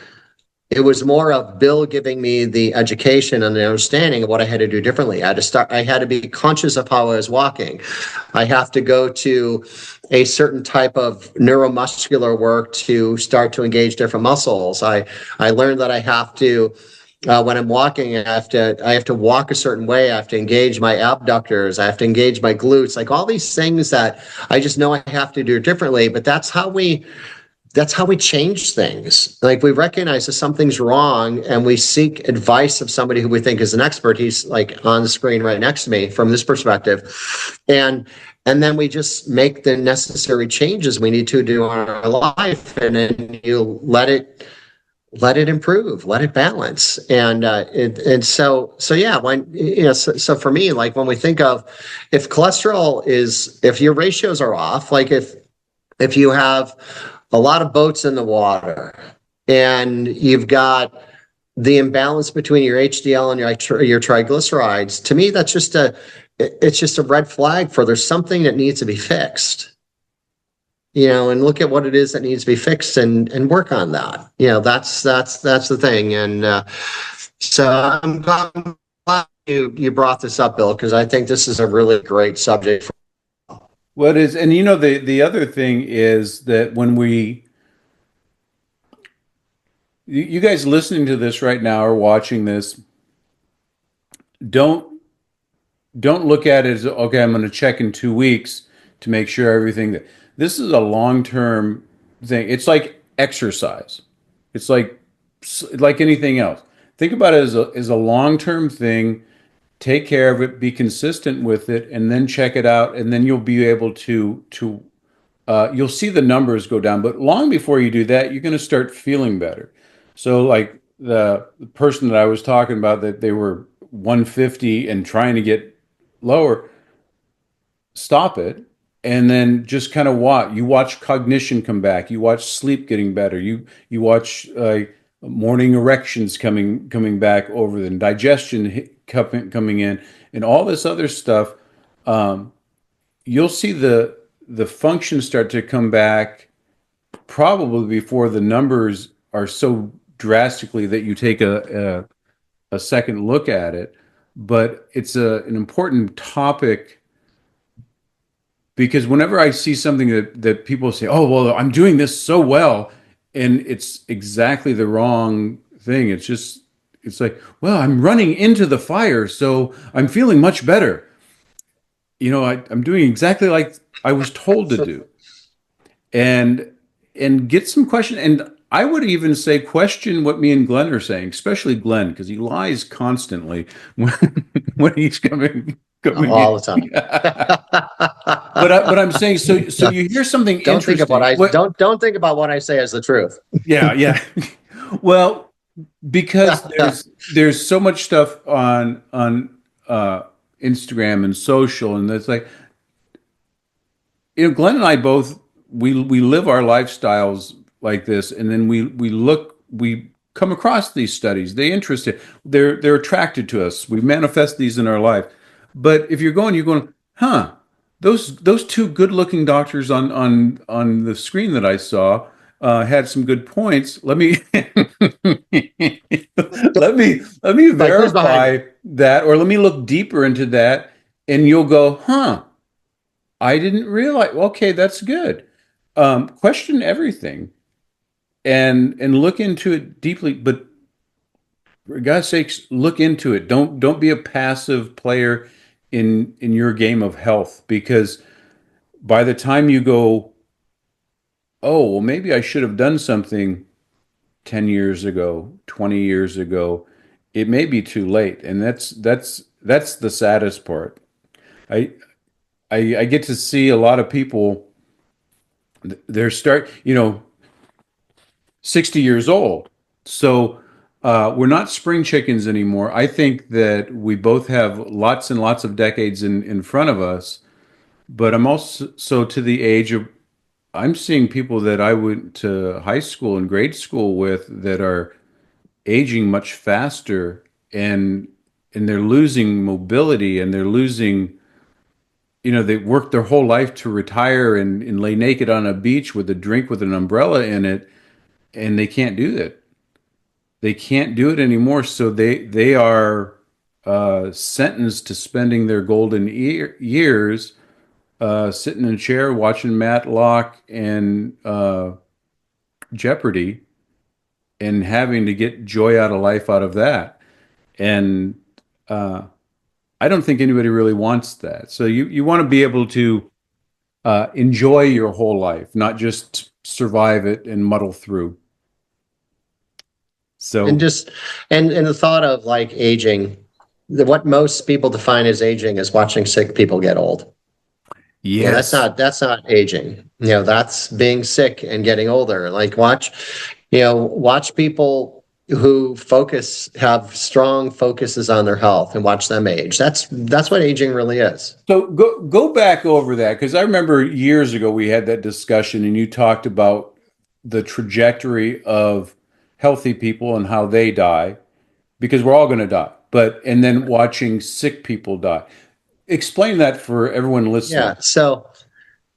Speaker 2: it was more of Bill giving me the education and the understanding of what I had to do differently. I had to be conscious of how I was walking. I have to go to a certain type of neuromuscular work to start to engage different muscles. I learned that I have to when I'm walking, I have to walk a certain way. I have to engage my abductors. I have to engage my glutes, like all these things that I just know I have to do differently. But that's how we change things. Like we recognize that something's wrong and we seek advice of somebody who we think is an expert. He's like on the screen right next to me from this perspective. And then we just make the necessary changes we need to do in our life. And then you let it improve, let it balance. So yeah, so for me, like when we think of if your ratios are off, like if you have a lot of boats in the water and you've got the imbalance between your HDL and your triglycerides, to me, it's just a red flag for there's something that needs to be fixed. And look at what it is that needs to be fixed and work on that. That's the thing. So I'm glad you brought this up, Bill, because I think this is a really great subject.
Speaker 1: What is, and the other thing is that you guys listening to this right now or watching this, don't don't look at it as, okay, I'm going to check in 2 weeks to make sure everything that this is a long-term thing. It's like exercise. It's like anything else. Think about it as a long-term thing. Take care of it, be consistent with it, and then check it out, and then you'll be able to you'll see the numbers go down. But long before you do that, you're going to start feeling better. So like the person that I was talking about, that they were 150 and trying to get lower, stop it and then just kind of watch cognition come back, you watch sleep getting better, you watch morning erections coming back over the digestion coming in, and all this other stuff. You'll see the functions start to come back probably before the numbers are so drastically that you take a second look at it. but it's an important topic because whenever I see something that people say, "Oh, well, I'm doing this so well," and it's exactly the wrong thing. It's like, "Well, I'm running into the fire, so I'm feeling much better." I'm doing exactly like I was told to do. And get some question. And I would even say question what me and Glenn are saying, especially Glenn, because he lies constantly when he's coming
Speaker 2: all the
Speaker 1: in.
Speaker 2: time.
Speaker 1: But I'm saying so you hear something
Speaker 2: Don't think of what
Speaker 1: interesting.
Speaker 2: I
Speaker 1: What?
Speaker 2: don't think about what I say as the truth.
Speaker 1: Yeah, yeah. Well, because there's so much stuff on Instagram and social, and it's like Glenn and I both we live our lifestyles like this, and then we come across these studies. They interest it. They're attracted to us. We manifest these in our life. But if you're going, huh? Those two good-looking doctors on the screen that I saw had some good points. Let me let me
Speaker 2: Like, who's behind
Speaker 1: verify
Speaker 2: you?
Speaker 1: that, or let me look deeper into that, and you'll go, huh? I didn't realize. Okay, that's good. Question everything and look into it deeply. But for God's sakes, look into it. Don't be a passive player in your game of health because by the time you go, oh well, maybe I should have done something 10 years ago, 20 years ago. It may be too late, and that's the saddest part. I I get to see a lot of people. They're 60 years old. So we're not spring chickens anymore. I think that we both have lots and lots of decades in front of us, but I'm also to the age of, I'm seeing people that I went to high school and grade school with that are aging much faster and they're losing mobility and they're losing, they worked their whole life to retire and lay naked on a beach with a drink with an umbrella in it, and they can't do that. They can't do it anymore. So they are sentenced to spending their golden years sitting in a chair watching Matlock and Jeopardy and having to get joy out of life out of that. And uh, I don't think anybody really wants that. So you want to be able to enjoy your whole life, not just survive it and muddle through.
Speaker 2: And
Speaker 1: So
Speaker 2: just and the thought of like aging, what most people define as aging is watching sick people get old. That's
Speaker 1: yes.
Speaker 2: not aging. That's being sick and getting older. Like watch people who have strong focuses on their health and watch them age. That's what aging really is.
Speaker 1: So go back over that because I remember years ago we had that discussion and you talked about the trajectory of healthy people and how they die because we're all going to die. But and then watching sick people die. Explain that for everyone
Speaker 2: Yeah.
Speaker 1: listening.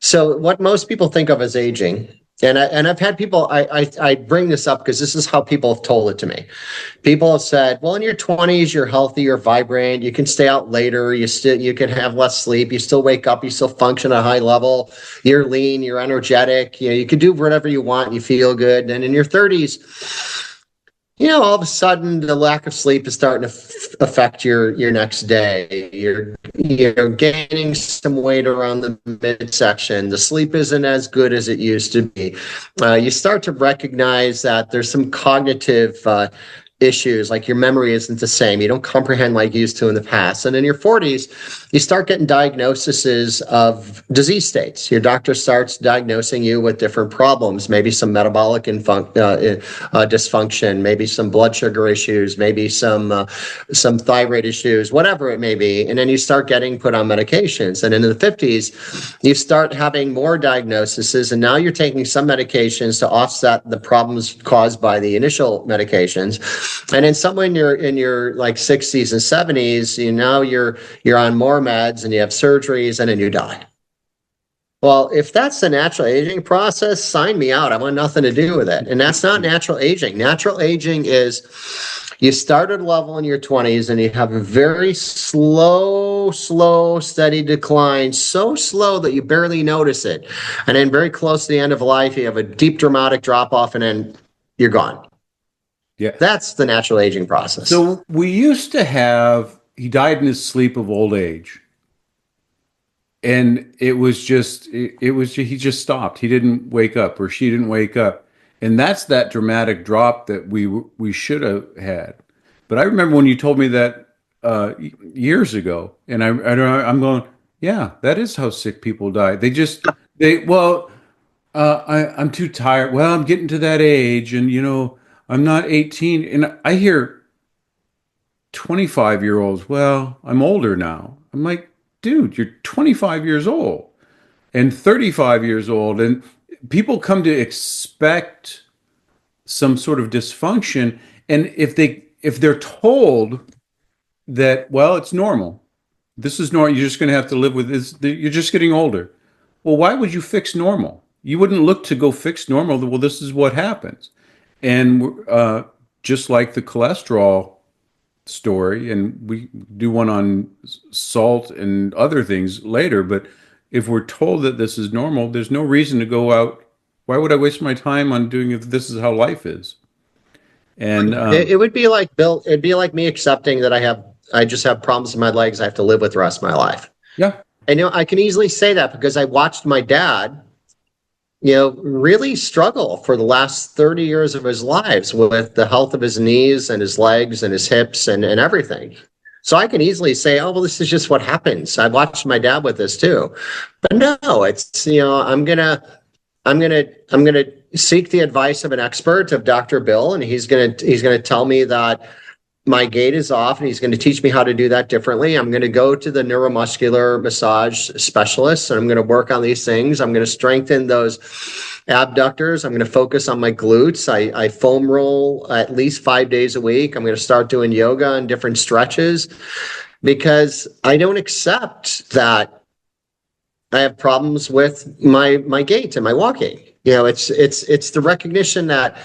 Speaker 2: So what most people think of as aging, and I've had people, I bring this up because this is how people have told it to me. People have said, well, in your 20s, you're healthy, you're vibrant, you can stay out later, you can have less sleep, you still wake up, you still function at a high level, you're lean, you're energetic, you can do whatever you want, you feel good. And in your 30s, all of a sudden the lack of sleep is starting to affect your next day. You're gaining some weight around the midsection. The sleep isn't as good as it used to be. You start to recognize that there's some cognitive issues, like your memory isn't the same. You don't comprehend like you used to in the past. And in your 40s, you start getting diagnoses of disease states. Your doctor starts diagnosing you with different problems, maybe some metabolic dysfunction, maybe some blood sugar issues, maybe some thyroid issues, whatever it may be. And then you start getting put on medications. And in the 50s, you start having more diagnoses, and now you're taking some medications to offset the problems caused by the initial medications. And then someone in your like 60s and 70s, you're on more meds and you have surgeries and then you die. Well, if that's the natural aging process, sign me out. I want nothing to do with it. And that's not natural aging. Natural aging is You start at a level in your 20s and you have a very slow, steady decline, so slow that you barely notice it. And then very close to the end of life, you have a deep dramatic drop off and then you're gone.
Speaker 1: Yeah.
Speaker 2: That's the natural aging process.
Speaker 1: So we used to have, he died in his sleep of old age. And it was just, he just stopped. He didn't wake up, or she didn't wake up. And that's that dramatic drop that we should have had. But I remember when you told me that years ago, and I'm going, yeah, that is how sick people die. I'm too tired. Well, I'm getting to that age, and I'm not 18. And I hear 25-year-olds, well, I'm older now. I'm like, dude, you're 25 years old and 35 years old. And people come to expect some sort of dysfunction. And if they're told that, well, it's normal, this is normal, you're just going to have to live with this, you're just getting older. Well, why would you fix normal? You wouldn't look to go fix normal. Well, this is what happens. And just like the cholesterol story, and we do one on salt and other things later, but if we're told that this is normal, there's no reason to go out. Why would I waste my time on doing if this is how life is? And
Speaker 2: it would be like, Bill, it'd be like me accepting that I just have problems in my legs I have to live with the rest of my life.
Speaker 1: yeah,
Speaker 2: And I can easily say that because I watched my dad really struggle for the last 30 years of his lives with the health of his knees and his legs and his hips and everything. So I can easily say, oh, well, this is just what happens. I watched my dad with this too. But no, it's, I'm going to seek the advice of an expert, of Dr. Bill, and he's going to tell me that my gait is off and he's going to teach me how to do that differently. I'm going to go to the neuromuscular massage specialist and I'm going to work on these things. I'm going to strengthen those abductors. I'm going to focus on my glutes. I foam roll at least 5 days a week. I'm going to start doing yoga and different stretches because I don't accept that I have problems with my gait and my walking. It's the recognition that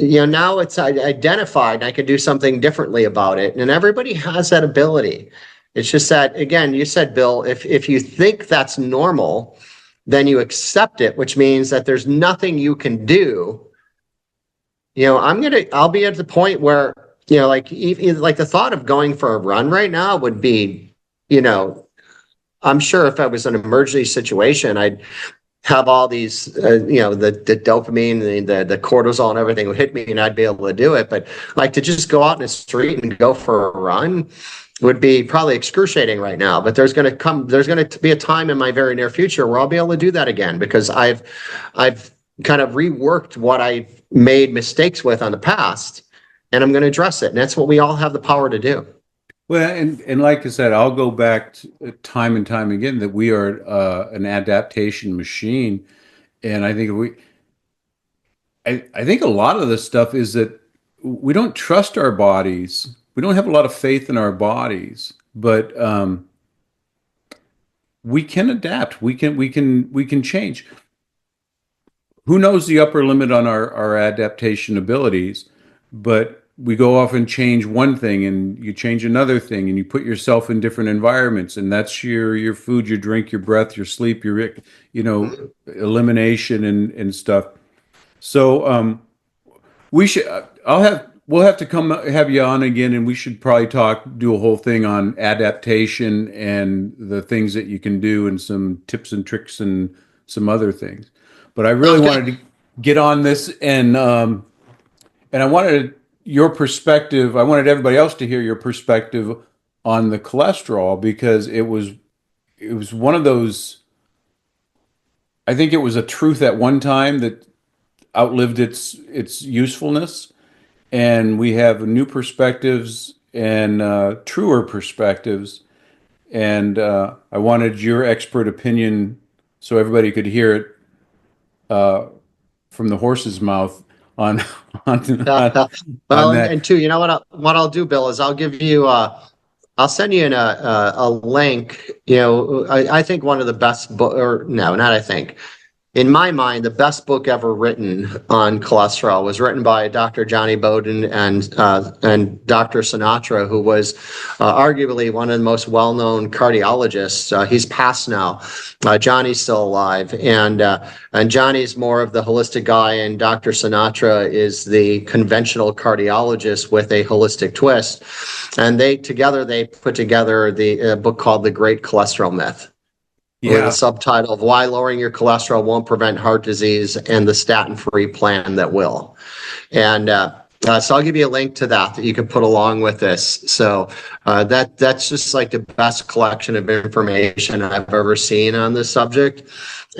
Speaker 2: now it's identified and I can do something differently about it. And everybody has that ability. It's just that, again, you said, Bill, if you think that's normal, then you accept it, which means that there's nothing you can do. I'll be at the point where, like the thought of going for a run right now would be, I'm sure if I was in an emergency situation, I'd have all these, the dopamine, the cortisol and everything would hit me and I'd be able to do it. But like to just go out in the street and go for a run would be probably excruciating right now. But there's going to be a time in my very near future where I'll be able to do that again because I've kind of reworked what I made mistakes with on the past and I'm going to address it. And that's what we all have the power to do.
Speaker 1: well, and like I said, I'll go back to time and time again that we are an adaptation machine, and I think a lot of the stuff is that we don't trust our bodies. We don't have a lot of faith in our bodies, but we can adapt. We can change. Who knows the upper limit on our adaptation abilities, but we go off and change one thing and you change another thing and you put yourself in different environments, and that's your food, your drink, your breath, your sleep, your elimination and stuff. So we'll have to have you on again, and we should probably do a whole thing on adaptation and the things that you can do and some tips and tricks and some other things. But I really wanted to get on this, and I wanted your perspective. I wanted everybody else to hear your perspective on the cholesterol because it was one of those. I think it was a truth at one time that outlived its usefulness, and we have new perspectives and truer perspectives. And I wanted your expert opinion so everybody could hear it from the horse's mouth on on
Speaker 2: Well,
Speaker 1: that.
Speaker 2: and two, what I'll do, Bill, is I'll give you I'll send you a link. I think one of the best or no, not I think. in my mind, the best book ever written on cholesterol was written by Dr. Johnny Bowden and Dr. Sinatra, who was arguably one of the most well-known cardiologists. He's passed now. Johnny's still alive, and Johnny's more of the holistic guy, and Dr. Sinatra is the conventional cardiologist with a holistic twist. And they put together the book called The Great Cholesterol Myth, with a subtitle of Why Lowering Your Cholesterol Won't Prevent Heart Disease and the Statin-Free Plan That Will. And so I'll give you a link to that you can put along with this. So that's just like the best collection of information I've ever seen on this subject.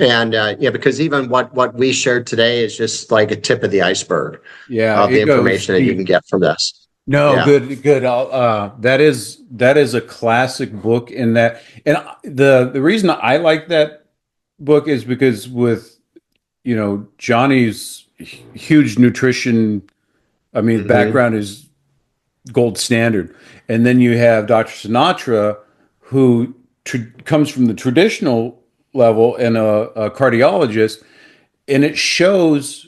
Speaker 2: And because even what we shared today is just like a tip of the iceberg of the information that you can get from this.
Speaker 1: No,
Speaker 2: Yeah.
Speaker 1: good. That is a classic book in that, and the reason I like that book is because with Johnny's huge nutrition, I mean, background is gold standard, and then you have Dr. Sinatra, who comes from the traditional level and a cardiologist, and it shows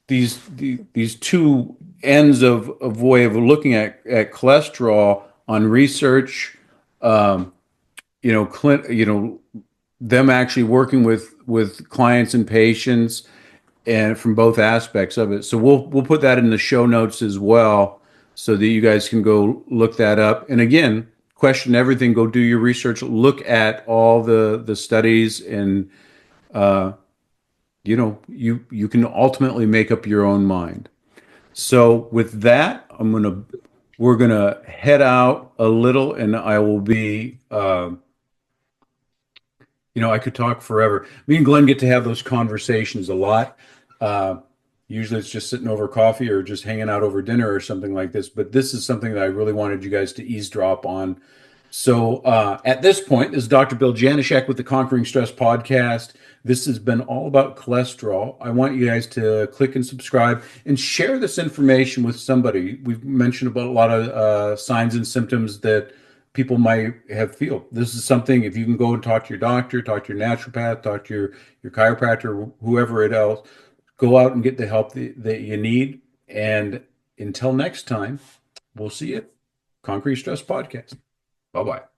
Speaker 1: these two ends of way of looking at cholesterol on research, them actually working with clients and patients, and from both aspects of it. So we'll put that in the show notes as well, so that you guys can go look that up. And again, question everything. Go do your research. Look at all the studies, and you can ultimately make up your own mind. So with that, we're gonna head out a little, and I will be, I could talk forever. Me and Glenn get to have those conversations a lot. Uh, Usually it's just sitting over coffee or just hanging out over dinner or something like this. But this is something that I really wanted you guys to eavesdrop on. So at this point, this is Dr. Bill Janeshak with the Conquering Stress podcast. This has been all about cholesterol. I want you guys to click and subscribe and share this information with somebody. We've mentioned about a lot of signs and symptoms that people might have feel. This is something, if you can go and talk to your doctor, talk to your naturopath, talk to your chiropractor, whoever it else, go out and get the help that you need. And until next time, we'll see you. Conquering Stress Podcast. Bye-bye.